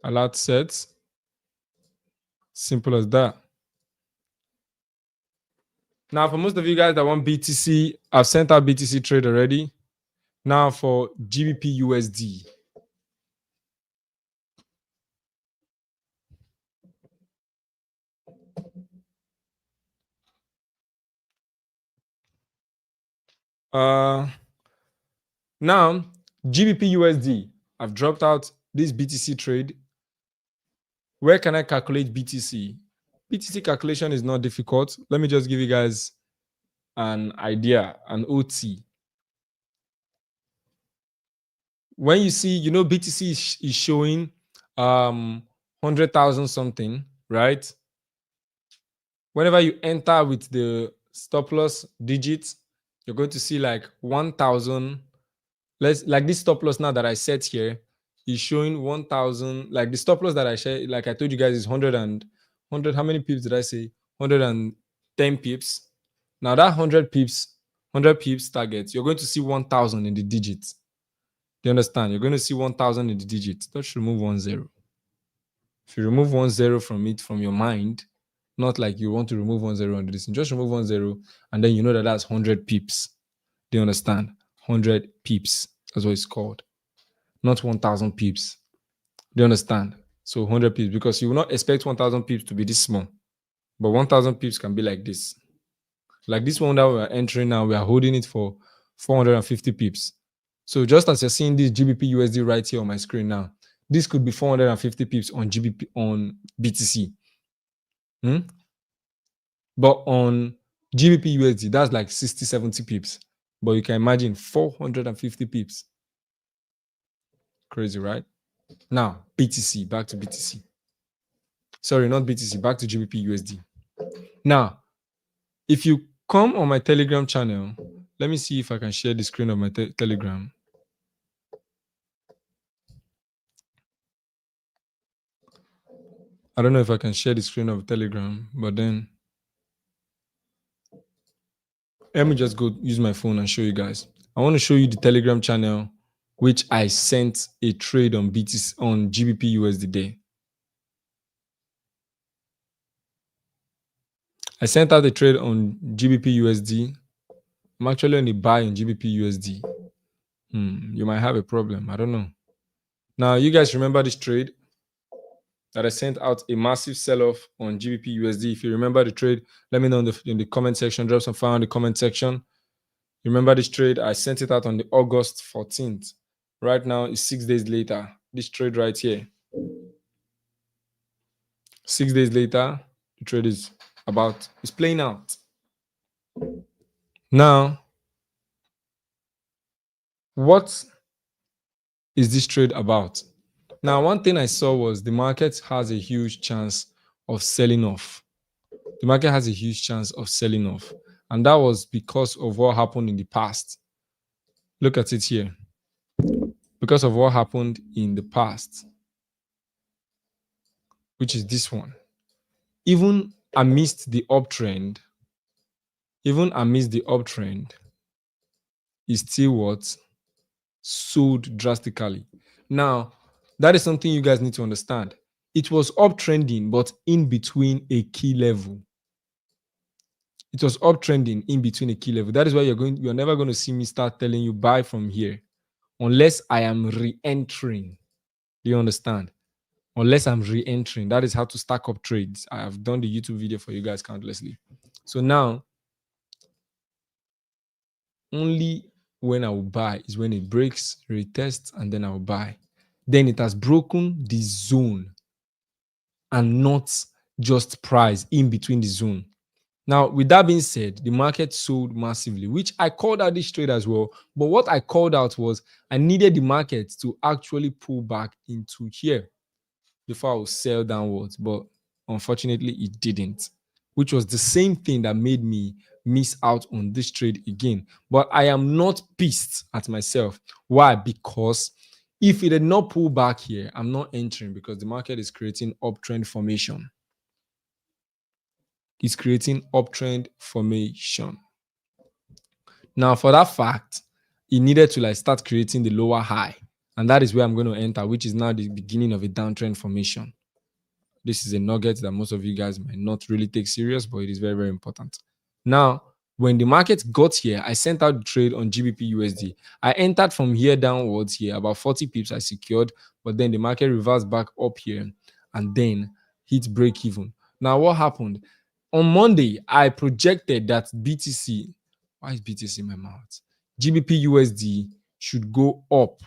Alert set. Simple as that. Now, for most of you guys that want BTC, I've sent out BTC trade already. Now for GBP USD. Now, GBP USD, I've dropped out this BTC trade. Where can I calculate BTC? BTC calculation is not difficult. Let me just give you guys an idea, an OT. When you see, you know, BTC is showing 100,000 something, right? Whenever you enter with the stop loss digits, you're going to see like 1,000. Like this stop loss now that I set here is showing 1,000. Like the stop loss that I share, like I told you guys, is 100 and 100. How many pips did I say? 110 pips. Now that 100 pips target, you're going to see 1,000 in the digits. Do you understand? You're going to see 1,000 in the digits. Just remove 10. If you remove 10 from it, from your mind, not like you want to remove 10 on this, just remove 10, and then you know that that's 100 pips. Do you understand? 100 pips. That's what it's called. Not 1,000 pips. Do you understand? So 100 pips, because you will not expect 1,000 pips to be this small. But 1,000 pips can be like this. Like this one that we are entering now, we are holding it for 450 pips. So just as you're seeing this GBP USD right here on my screen now, This could be 450 pips on GBP on BTC. But on GBP USD, that's like 60, 70 pips. But you can imagine 450 pips. Crazy, right? Now, BTC, back to BTC. Sorry, not BTC, back to GBP USD. Now, if you come on my Telegram channel, let me see if I can share the screen of my Telegram. I don't know if I can share the screen of Telegram, but then let me just go use my phone and show you guys. I want to show you the Telegram channel, which I sent a trade on BTC on GBP USD day. I sent out a trade on GBP USD. I'm actually on a buy on GBP USD. You might have a problem. I don't know. Now, you guys remember this trade that I sent out a massive sell-off on GBP USD? If you remember the trade, let me know in the comment section. Drop some fire in the comment section. You remember this trade? I sent it out on the August 14th. Right now, it's 6 days later. This trade right here. 6 days later, the trade is playing out. Now, what is this trade about? Now, one thing I saw was the market has a huge chance of selling off. The market has a huge chance of selling off. And that was because of what happened in the past. Look at it here. Because of what happened in the past, which is this one. Even amidst the uptrend, is still what? Sold drastically. Now, that is something you guys need to understand. It was uptrending, but in between a key level. It was uptrending in between a key level. That is why you're never going to see me start telling you buy from here unless I am re-entering. Do you understand? Unless I'm re-entering. That is how to stack up trades. I have done the YouTube video for you guys countlessly. So now, only when I will buy is when it breaks, retests, and then I'll buy. Then it has broken the zone and not just price in between the zone. Now, with that being said, the market sold massively, which I called out this trade as well. But what I called out was I needed the market to actually pull back into here before I would sell downwards. But unfortunately, it didn't, which was the same thing that made me miss out on this trade again. But I am not pissed at myself. Why? Because if it did not pull back here, I'm not entering because the market is creating uptrend formation. It's creating uptrend formation. Now, for that fact, it needed to start creating the lower high. And that is where I'm going to enter, which is now the beginning of a downtrend formation. This is a nugget that most of you guys might not really take serious, but it is very, very important. Now, when the market got here, I sent out the trade on GBP USD. I entered from here downwards here, about 40 pips I secured, but then the market reversed back up here and then hit break even. Now, what happened? On Monday, I projected that BTC, why is BTC in my mouth? GBP USD should go up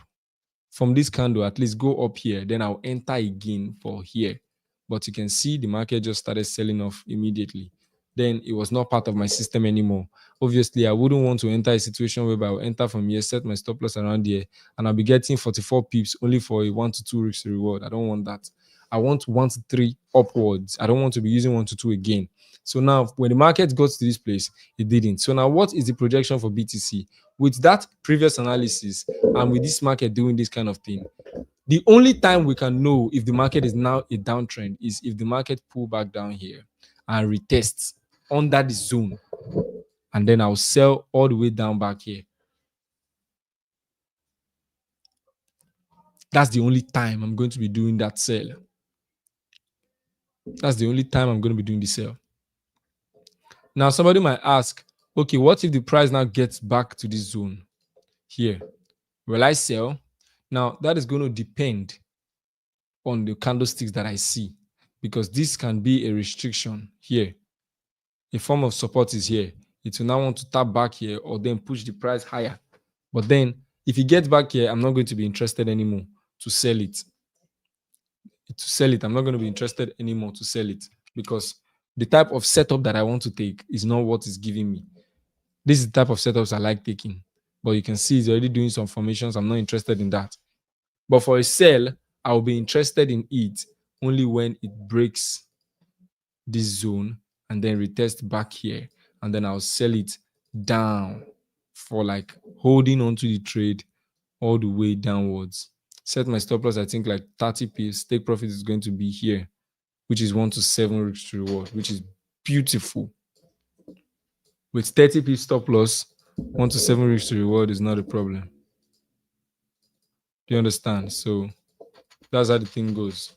from this candle, at least go up here. Then I'll enter again for here. But you can see the market just started selling off immediately. Then it was not part of my system anymore. Obviously, I wouldn't want to enter a situation whereby I'll enter from here, set my stop loss around here, and I'll be getting 44 pips only for a 1 to 2 risk reward. I don't want that. I want 1 to 3 upwards. I don't want to be using 1 to 2 again. So now, when the market got to this place, it didn't. So now, what is the projection for BTC? With that previous analysis and with this market doing this kind of thing, the only time we can know if the market is now a downtrend is if the market pull back down here and retests under the zone. And then I'll sell all the way down back here. That's the only time I'm going to be doing that sell. That's the only time I'm going to be doing the sell. Now, somebody might ask, okay, what if the price now gets back to this zone here? Will I sell? Now, that is going to depend on the candlesticks that I see, because this can be a restriction here. A form of support is here. It will now want to tap back here or then push the price higher. But then if it gets back here, I'm not going to be interested anymore to sell it. to sell it. I'm not going to be interested anymore to sell it because the type of setup that I want to take is not what is giving me. This is the type of setups I like taking. But you can see it's already doing some formations. I'm not interested in that. But for a sell, I'll be interested in it only when it breaks this zone and then retest back here. And then I'll sell it down for like holding onto the trade all the way downwards. Set my stop loss, I think like 30 pips. Take profit is going to be here, which is 1 to 7 risk to reward, which is beautiful. With 30 pips stop loss, 1 to 7 risk to reward is not a problem. Do you understand? So that's how the thing goes.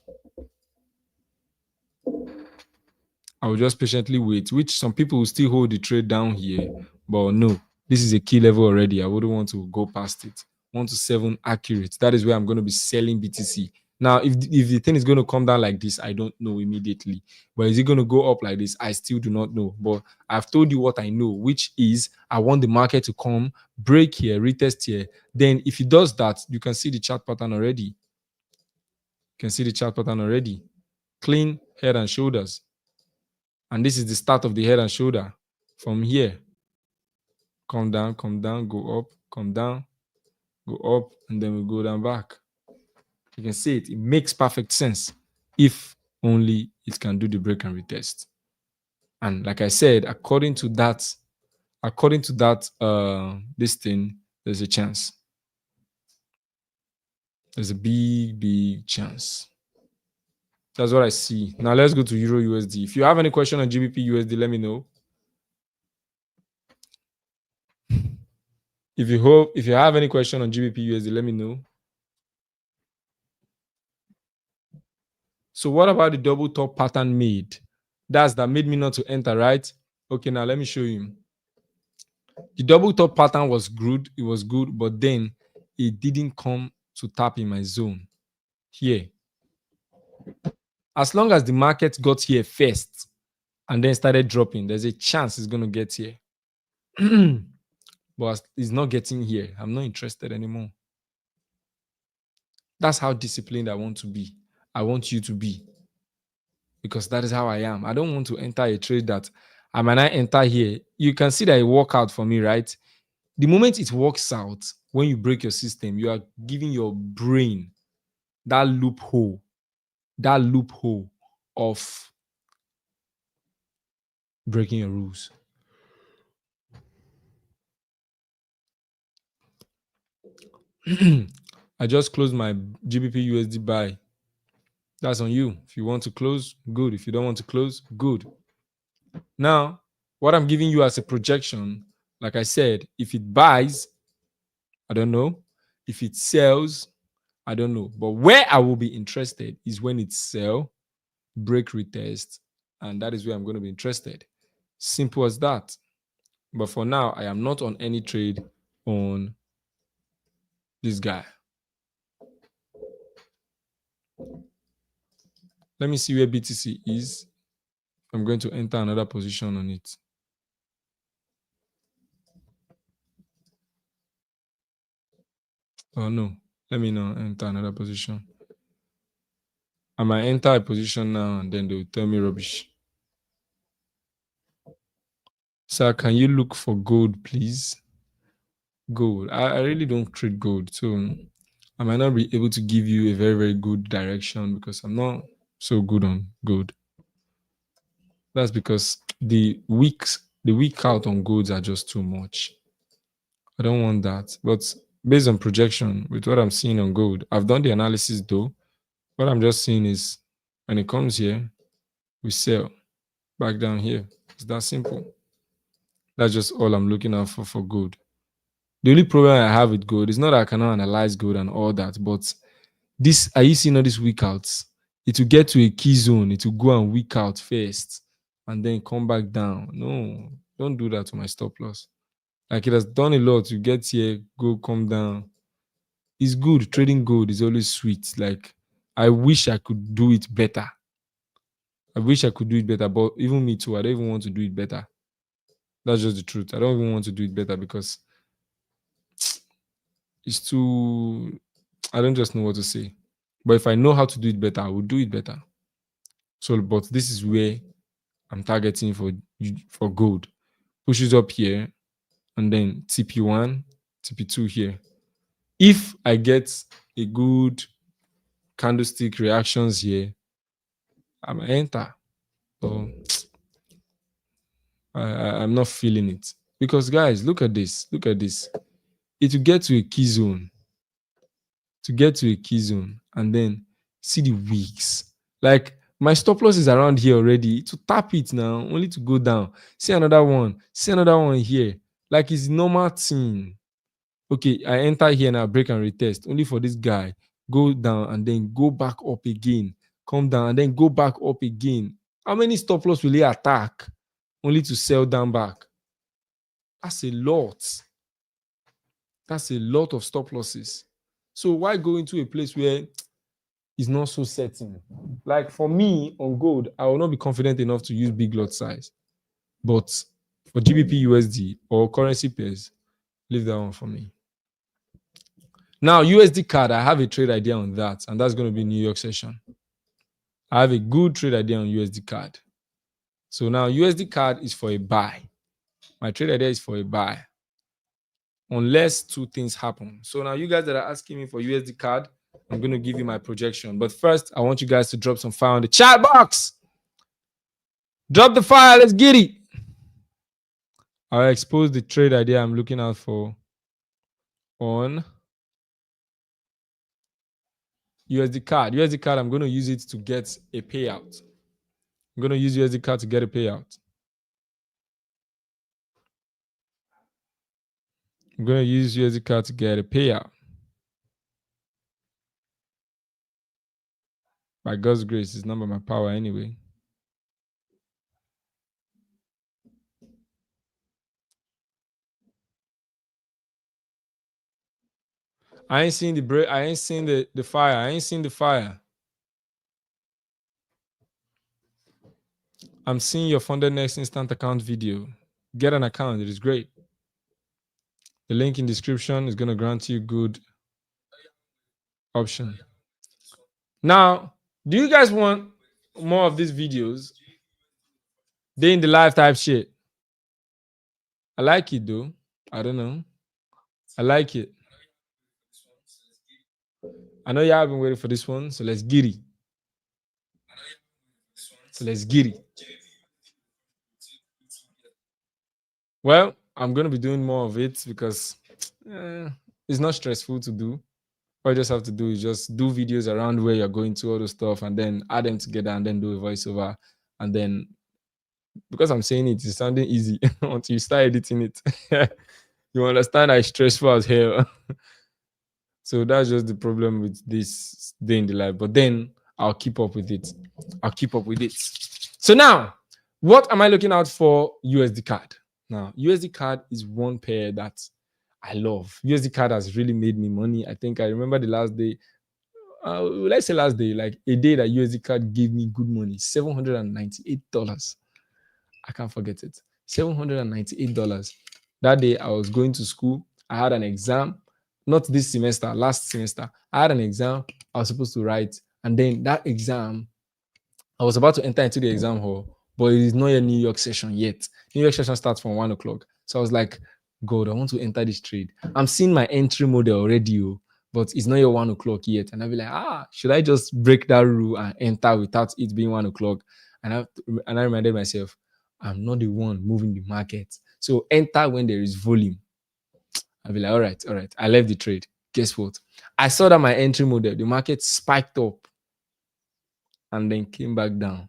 I will just patiently wait, which some people will still hold the trade down here, but no, this is a key level already. I wouldn't want to go past it. 1 to 7 accurate. That is where I'm going to be selling BTC. Now, if the thing is going to come down like this, I don't know immediately. But is it going to go up like this? I still do not know. But I've told you what I know, which is I want the market to come, break here, retest here. Then if it does that, you can see the chart pattern already. You can see the chart pattern already. Clean head and shoulders. And this is the start of the head and shoulder. From here, come down, go up, come down, go up, and then we go down back. You can see it. It makes perfect sense if only it can do the break and retest. And like I said, according to that, this thing, there's a chance. There's a big chance. That's what I see. Now let's go to Euro USD. If you have any question on GBP USD, let me know. If you have any question on GBP USD, let me know. So what about the double top pattern made? That made me not to enter, right? Okay, now let me show you. The double top pattern was good. It was good, but then it didn't come to tap in my zone here. As long as the market got here first and then started dropping, there's a chance it's going to get here. But it's not getting here. I'm not interested anymore. That's how disciplined I want to be. I want you to be. Because that is how I am. I don't want to enter a trade that I might not enter here. You can see that it worked out for me, right? The moment it works out, when you break your system, you are giving your brain that loophole of breaking your rules. I just closed my GBP USD buy. That's on you. If you want to close, good. If you don't want to close, good. Now, what I'm giving you as a projection, like I said, if it buys, I don't know. If it sells, I don't know. But where I will be interested is when it sell, break retest, and that is where I'm going to be interested. Simple as that. But for now, I am not on any trade on this guy. Let me see where BTC is. I'm going to enter another position on it. Oh no, let me not enter another position. I might enter a position now and then they will tell me rubbish. Sir, can you look for gold, please? Gold. I really don't trade gold, so I might not be able to give you a very, very good direction because I'm not so good on gold. That's because the weak out on golds are just too much. I don't want that. But based on projection, with what I'm seeing on gold, I've done the analysis though. What I'm just seeing is when it comes here, we sell back down here. It's that simple. That's just all I'm looking out for gold. The only problem I have with gold is not that I cannot analyze gold and all that, but this, are you seeing all these weak outs? It will get to a key zone, it will go and weak out first and then come back down. No, don't do that to my stop loss. Like it has done a lot. You get here, go, come down. It's good. Trading gold is always sweet. Like I wish I could do it better. But even me too, I don't even want to do it better. That's just the truth. I don't even want to do it better because it's too, I don't just know what to say. But if I know how to do it better, I will do it better. So, but this is where I'm targeting for gold. Pushes up here, and then TP1, TP2 here. If I get a good candlestick reactions here, I'm enter. So I'm not feeling it. Because guys, look at this. Look at this. It will get to a key zone. To get to a key zone and then see the wicks. Like my stop loss is around here already. To tap it now, only to go down. See another one. See another one here. Like it's normal thing. Okay, I enter here now, break and retest. Only for this guy. Go down and then go back up again. Come down and then go back up again. How many stop loss will he attack? Only to sell down back. That's a lot. That's a lot of stop losses. So why go into a place where it's not so certain? Like for me on gold, I will not be confident enough to use big lot size. But for GBP USD or currency pairs, leave that one for me. Now, USD card, I have a trade idea on that, and that's going to be New York session. I have a good trade idea on USD card. So now USD card is for a buy. My trade idea is for a buy. Unless two things happen. So now you guys that are asking me for USD card, I'm going to give you my projection. But first, I want you guys to drop some fire on the chat box. Drop the fire. Let's get it. I'll expose the trade idea I'm looking out for on USD card. USD card, I'm going to use it to get a payout. I'm going to use USD card to get a payout. I'm going to use USD card to get a payout. By God's grace, it's not by my power anyway. I ain't seen the break. I ain't seen the fire. I ain't seen the fire. I'm seeing your FUNDEDNEXT instant account video. Get an account. It is great. The link in description is going to grant you good option. Now, do you guys want more of these videos? Day in the life type shit. I like it though. I don't know. I like it. I know y'all been waiting for this one, so let's get it. So let's get it. Well, I'm going to be doing more of it because it's not stressful to do. All you just have to do is just do videos around where you're going to, all the stuff, and then add them together and then do a voiceover. And then, because I'm saying it's sounding easy until you start editing it. You understand how stressful as hell. So that's just the problem with this day in the life. But then I'll keep up with it. I'll keep up with it. So now, what am I looking out for? USD card. Now, USD card is one pair that I love. USD card has really made me money. I think I remember the last day. Let's say last day, like a day that USD card gave me good money, $798. I can't forget it. $798. That day I was going to school. I had an exam, not this semester, last semester. I had an exam I was supposed to write. And then that exam, I was about to enter into the exam hall, but it is not a New York session yet. New York session starts from 1 o'clock. So I was like, God, I want to enter this trade. I'm seeing my entry model already, but it's not your 1 o'clock yet. And I'll be like, should I just break that rule and enter without it being 1 o'clock? And I reminded myself, I'm not the one moving the market. So enter when there is volume. I'll be like, all right. I left the trade. Guess what? I saw that my entry model, the market spiked up and then came back down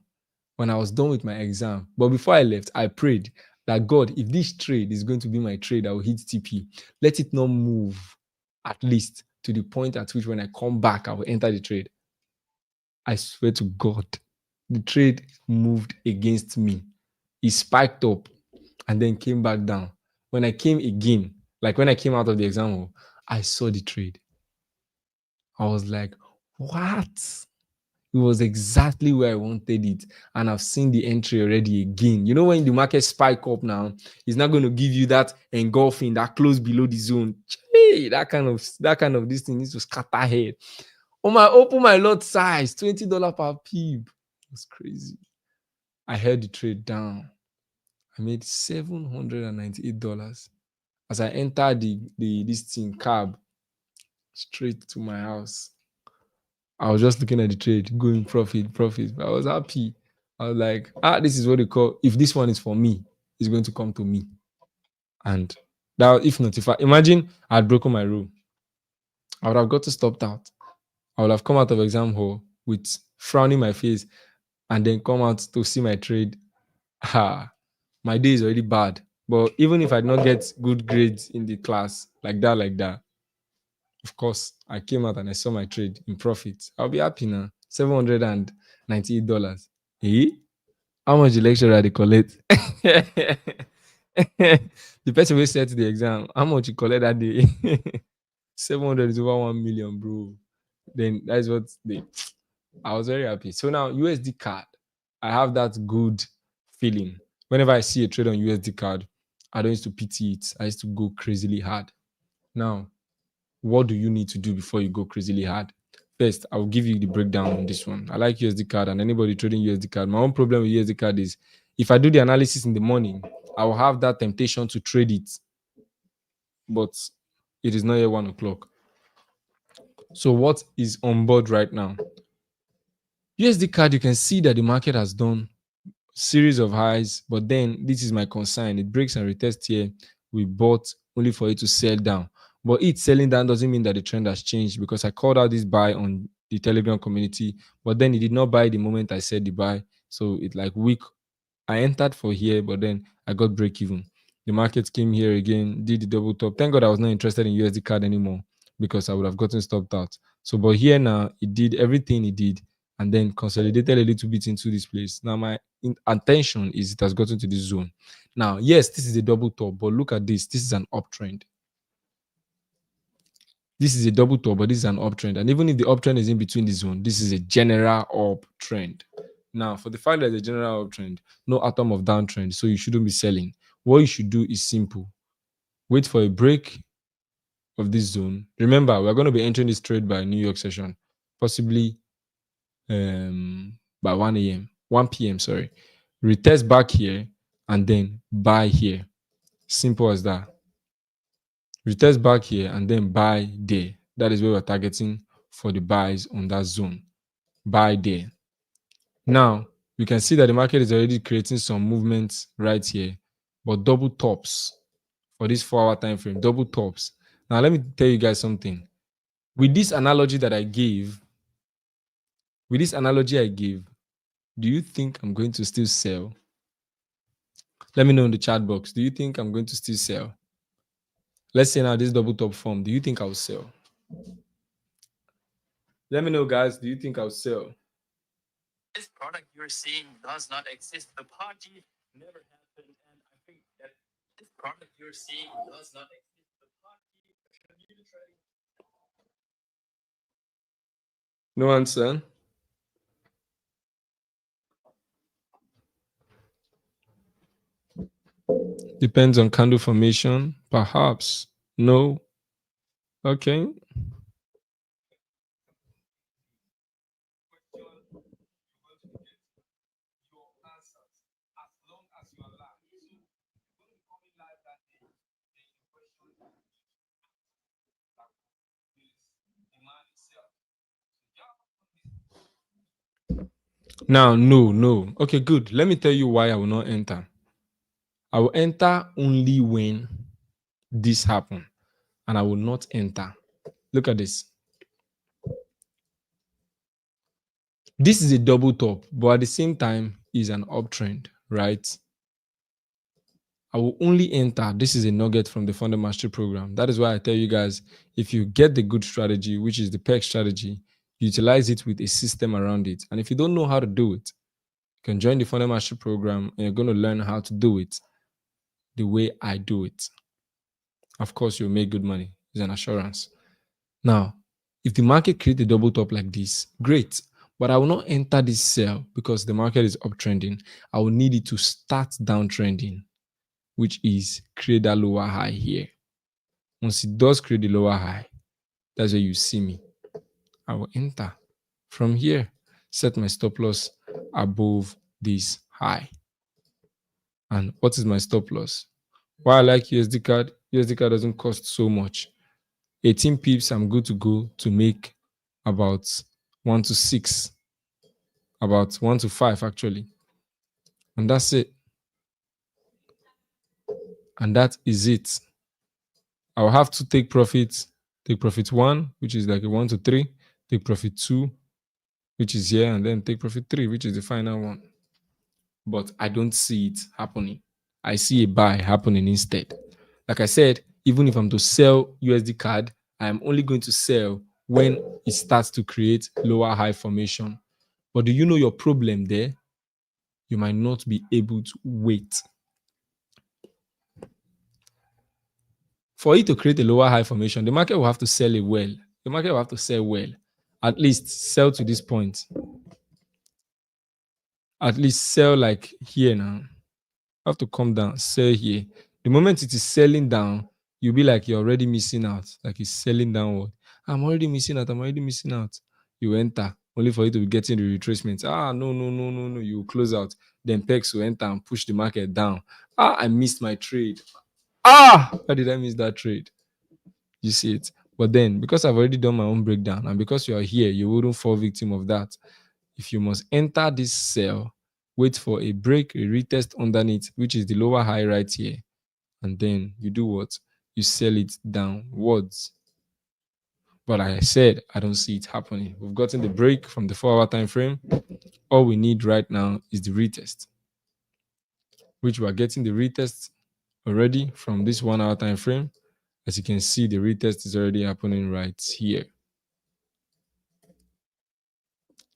when I was done with my exam. But before I left, I prayed that God, if this trade is going to be my trade, I will hit TP. Let it not move at least to the point at which when I come back, I will enter the trade. I swear to God, the trade moved against me. It spiked up and then came back down. When I came again, like when I came out of the exam hall, I saw the trade. I was like, what? It was exactly where I wanted it. And I've seen the entry already again. You know, when the market spike up now, it's not going to give you that engulfing, that close below the zone. Hey, that kind of this thing needs to scatter head. On my open my lot size, $20 per pip. That's crazy. I held the trade down. I made $798 as I entered this thing cab straight to my house. I was just looking at the trade, going profit. I was happy. I was like, this is what they call, if this one is for me, it's going to come to me. And that, if not, imagine I had broken my rule, I would have got to stopped out. I would have come out of exam hall with frowning my face and then come out to see my trade. My day is already bad. But even if I did not get good grades in the class, like that, of course, I came out and I saw my trade in profit. I'll be happy now. $798. Eh? How much the lecturer they collect? The person will set the exam. How much you collect that day? 700 is over 1 million, bro. Then that's what they. I was very happy. So now USD card, I have that good feeling. Whenever I see a trade on USD card, I don't used to pity it. I used to go crazily hard. Now, what do you need to do before you go crazily hard? First, I'll give you the breakdown on this one. I like USD card and anybody trading USD card. My own problem with USD card is if I do the analysis in the morning, I will have that temptation to trade it. But it is not yet 1 o'clock. So what is on board right now? USD card, you can see that the market has done series of highs, but then this is my concern. It breaks and retests here. We bought only for it to sell down. But it selling down doesn't mean that the trend has changed, because I called out this buy on the Telegram community, but then it did not buy the moment I said the buy. So it's like weak. I entered for here, but then I got break even. The market came here again, did the double top. Thank God I was not interested in USD card anymore, because I would have gotten stopped out. So, but here now, it did everything it did and then consolidated a little bit into this place. Now, my attention is it has gotten to this zone. Now, yes, this is a double top, but look at this. This is an uptrend. This is a double top, but this is an uptrend. And even if the uptrend is in between the zone, this is a general uptrend. Now, for the fact that the general uptrend, no atom of downtrend, so you shouldn't be selling. What you should do is simple. Wait for a break of this zone. Remember, we're going to be entering this trade by New York session, possibly by 1 a.m., 1 p.m., sorry. Retest back here and then buy here. Simple as that. Retest back here and then buy there. That is where we're targeting for the buys on that zone. Buy there. Now, you can see that the market is already creating some movements right here, but double tops for this 4-hour time frame, double tops. Now, let me tell you guys something. With this analogy I gave, do you think I'm going to still sell? Let me know in the chat box. Do you think I'm going to still sell? Let's say now this double top form. Do you think I'll sell? Let me know, guys. Do you think I'll sell? This product you're seeing does not exist. The party never happened. And I think that this product you're seeing does not exist. The party. No answer. Depends on candle formation. Perhaps. No. Okay. Now, no. Okay, good. Let me tell you why I will not enter. I will enter only when this happens, and I will not enter. Look at this. This is a double top, but at the same time is an uptrend, right? I will only enter. This is a nugget from the Funded Mastery Program. That is why I tell you guys, if you get the good strategy, which is the PEG strategy, utilize it with a system around it. And if you don't know how to do it, you can join the Funded Mastery Program and you're going to learn how to do it the way I do it. Of course, you'll make good money. It's an assurance. Now, if the market creates a double top like this, great. But I will not enter this sell because the market is uptrending. I will need it to start downtrending, which is create that lower high here. Once it does create the lower high, that's where you see me. I will enter from here, set my stop loss above this high. And what is my stop loss? Why I like USD card? USD card doesn't cost so much. 18 pips, I'm good to go to make about 1 to 6, about 1 to 5 actually. And that's it. And that is it. I'll have to take profit 1, which is like a 1 to 3, take profit 2, which is here, and then take profit 3, which is the final one. But I don't see it happening. I see a buy happening instead. Like I said, even if I'm to sell USD card, I'm only going to sell when it starts to create lower high formation. But do you know your problem there? You might not be able to wait. For it to create a lower high formation, the market will have to sell it well. The market will have to sell well. At least sell to this point. At least sell like here now. Have to come down, sell here. The moment it is selling down, you'll be like you're already missing out. Like it's selling downward. I'm already missing out. You enter only for you to be getting the retracement. No. You close out. Then PEX will enter and push the market down. I missed my trade. Why did I miss that trade? You see it. But then, because I've already done my own breakdown, and because you are here, you wouldn't fall victim of that. If you must enter this sell, wait for a break, a retest underneath, which is the lower high right here. And then you do what? You sell it downwards. But like I said, I don't see it happening. We've gotten the break from the 4-hour time frame. All we need right now is the retest, which we are getting the retest already from this 1-hour time frame. As you can see, the retest is already happening right here.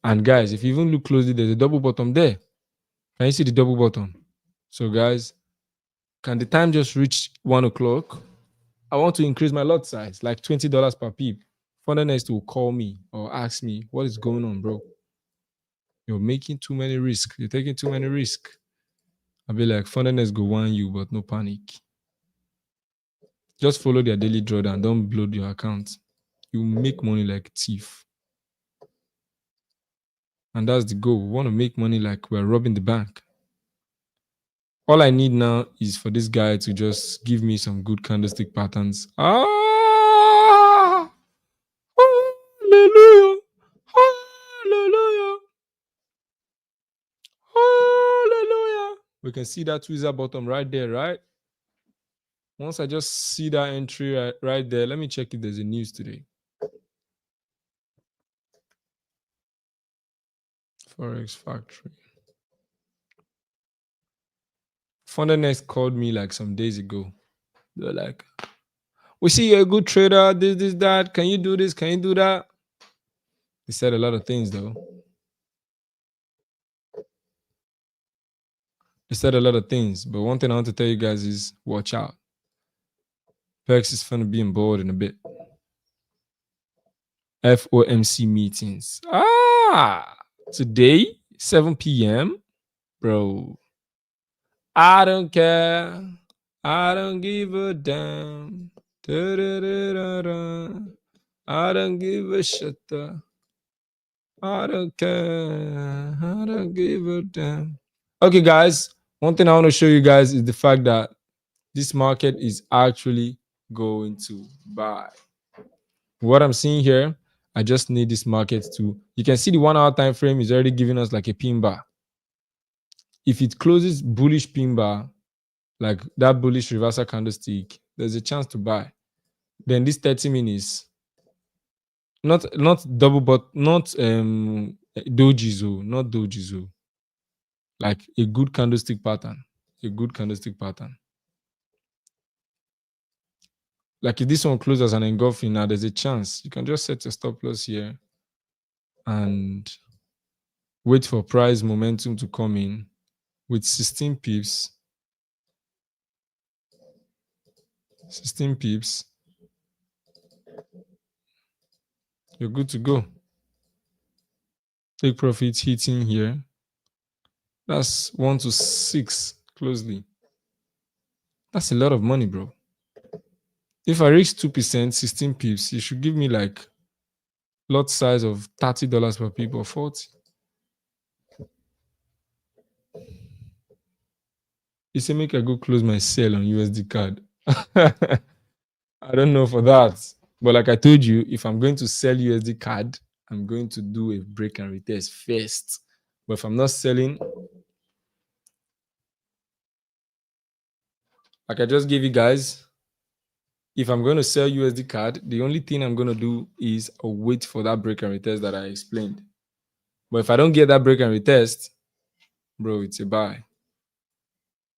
And guys, if you even look closely, there's a double bottom there. Can you see the double bottom? So guys, can the time just reach 1 o'clock? I want to increase my lot size, like $20 per pip. FUNDEDNEXT will call me or ask me, what is going on, bro? You're making too many risks. You're taking too many risks. I'll be like, FUNDEDNEXT go warn you, but no panic. Just follow their daily drawdown. Don't bloat your account. You make money like a thief. And that's the goal. We want to make money like we're robbing the bank. All I need now is for this guy to just give me some good candlestick patterns. Hallelujah. Hallelujah. Hallelujah. We can see that tweezer bottom right there, right? Once I just see that entry right there, let me check if there's a news today. Forex Factory. FUNDEDNEXT called me like some days ago. They're like, we see you're a good trader, this, that. Can you do this? Can you do that? They said a lot of things though. They said a lot of things, but one thing I want to tell you guys is watch out. PEX is going to be on board in a bit. FOMC meetings. Today, 7 p.m. Bro, I don't care. I don't give a damn. I don't give a shit. I don't care. I don't give a damn. Okay, guys. One thing I want to show you guys is the fact that this market is actually going to buy. What I'm seeing here, I just need this market to, you can see the 1 hour time frame is already giving us like a pin bar. If it closes bullish pin bar, like that bullish reversal candlestick, there's a chance to buy. Then this 30 minutes, not double, but not dojizo, not dojizo. Like a good candlestick pattern. A good candlestick pattern. Like if this one closes as an engulfing now, there's a chance. You can just set your stop loss here and wait for price momentum to come in with 16 pips. 16 pips. You're good to go. Take profit hitting here. That's 1 to 6 closely. That's a lot of money, bro. If I reach 2%, 16 pips, it should give me like Lot size of $30 per pip or 40. You say make I go close my sell on USD card. I don't know for that. But like I told you, if I'm going to sell USD card, I'm going to do a break and retest first. But if I'm not selling, like I just gave you guys, if I'm going to sell USD card, the only thing I'm going to do is wait for that break and retest that I explained. But if I don't get that break and retest, bro, it's a buy.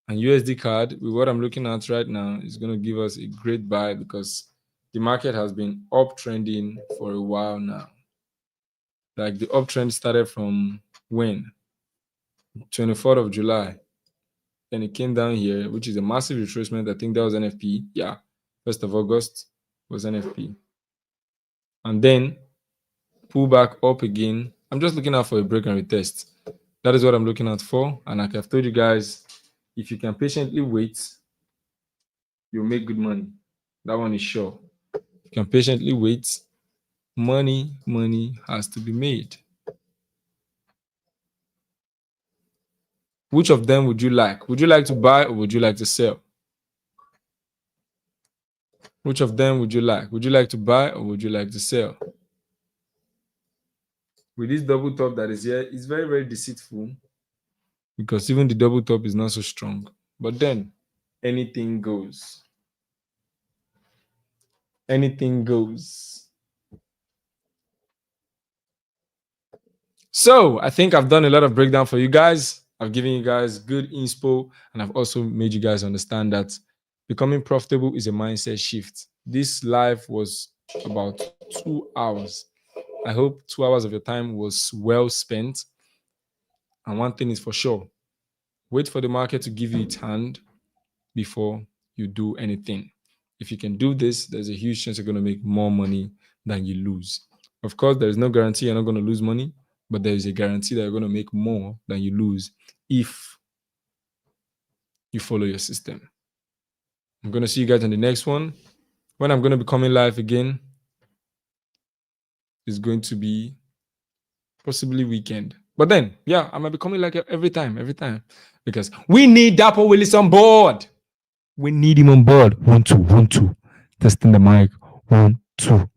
And USD card, with what I'm looking at right now, is going to give us a great buy because the market has been uptrending for a while now. Like the uptrend started from when? 24th of July. Then it came down here, which is a massive retracement. I think that was NFP. Yeah. 1st of August was NFP. And then pull back up again. I'm just looking out for a break and retest. That is what I'm looking out for. And like I've told you guys, if you can patiently wait, you'll make good money. That one is sure. You can patiently wait. Money has to be made. Which of them would you like? Would you like to buy or would you like to sell? Which of them would you like? Would you like to buy or would you like to sell? With this double top that is here, it's very, very deceitful because even the double top is not so strong. But then anything goes. Anything goes. So I think I've done a lot of breakdown for you guys. I've given you guys good inspo, and I've also made you guys understand that becoming profitable is a mindset shift. This live was about 2 hours. I hope 2 hours of your time was well spent. And one thing is for sure, wait for the market to give you its hand before you do anything. If you can do this, there's a huge chance you're going to make more money than you lose. Of course, there is no guarantee you're not going to lose money, but there is a guarantee that you're going to make more than you lose if you follow your system. I'm going to see you guys in the next one. When I'm going to be coming live again, it's going to be possibly weekend. But then, yeah, I might be coming like every time, because we need Dapo Willis on board. We need him on board. 1, 2, 1, 2. Testing the mic. 1, 2.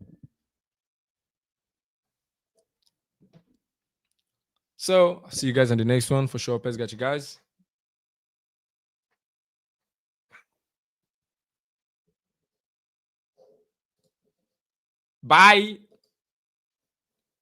So, I'll see you guys on the next one for sure. Pez got you guys. Bye.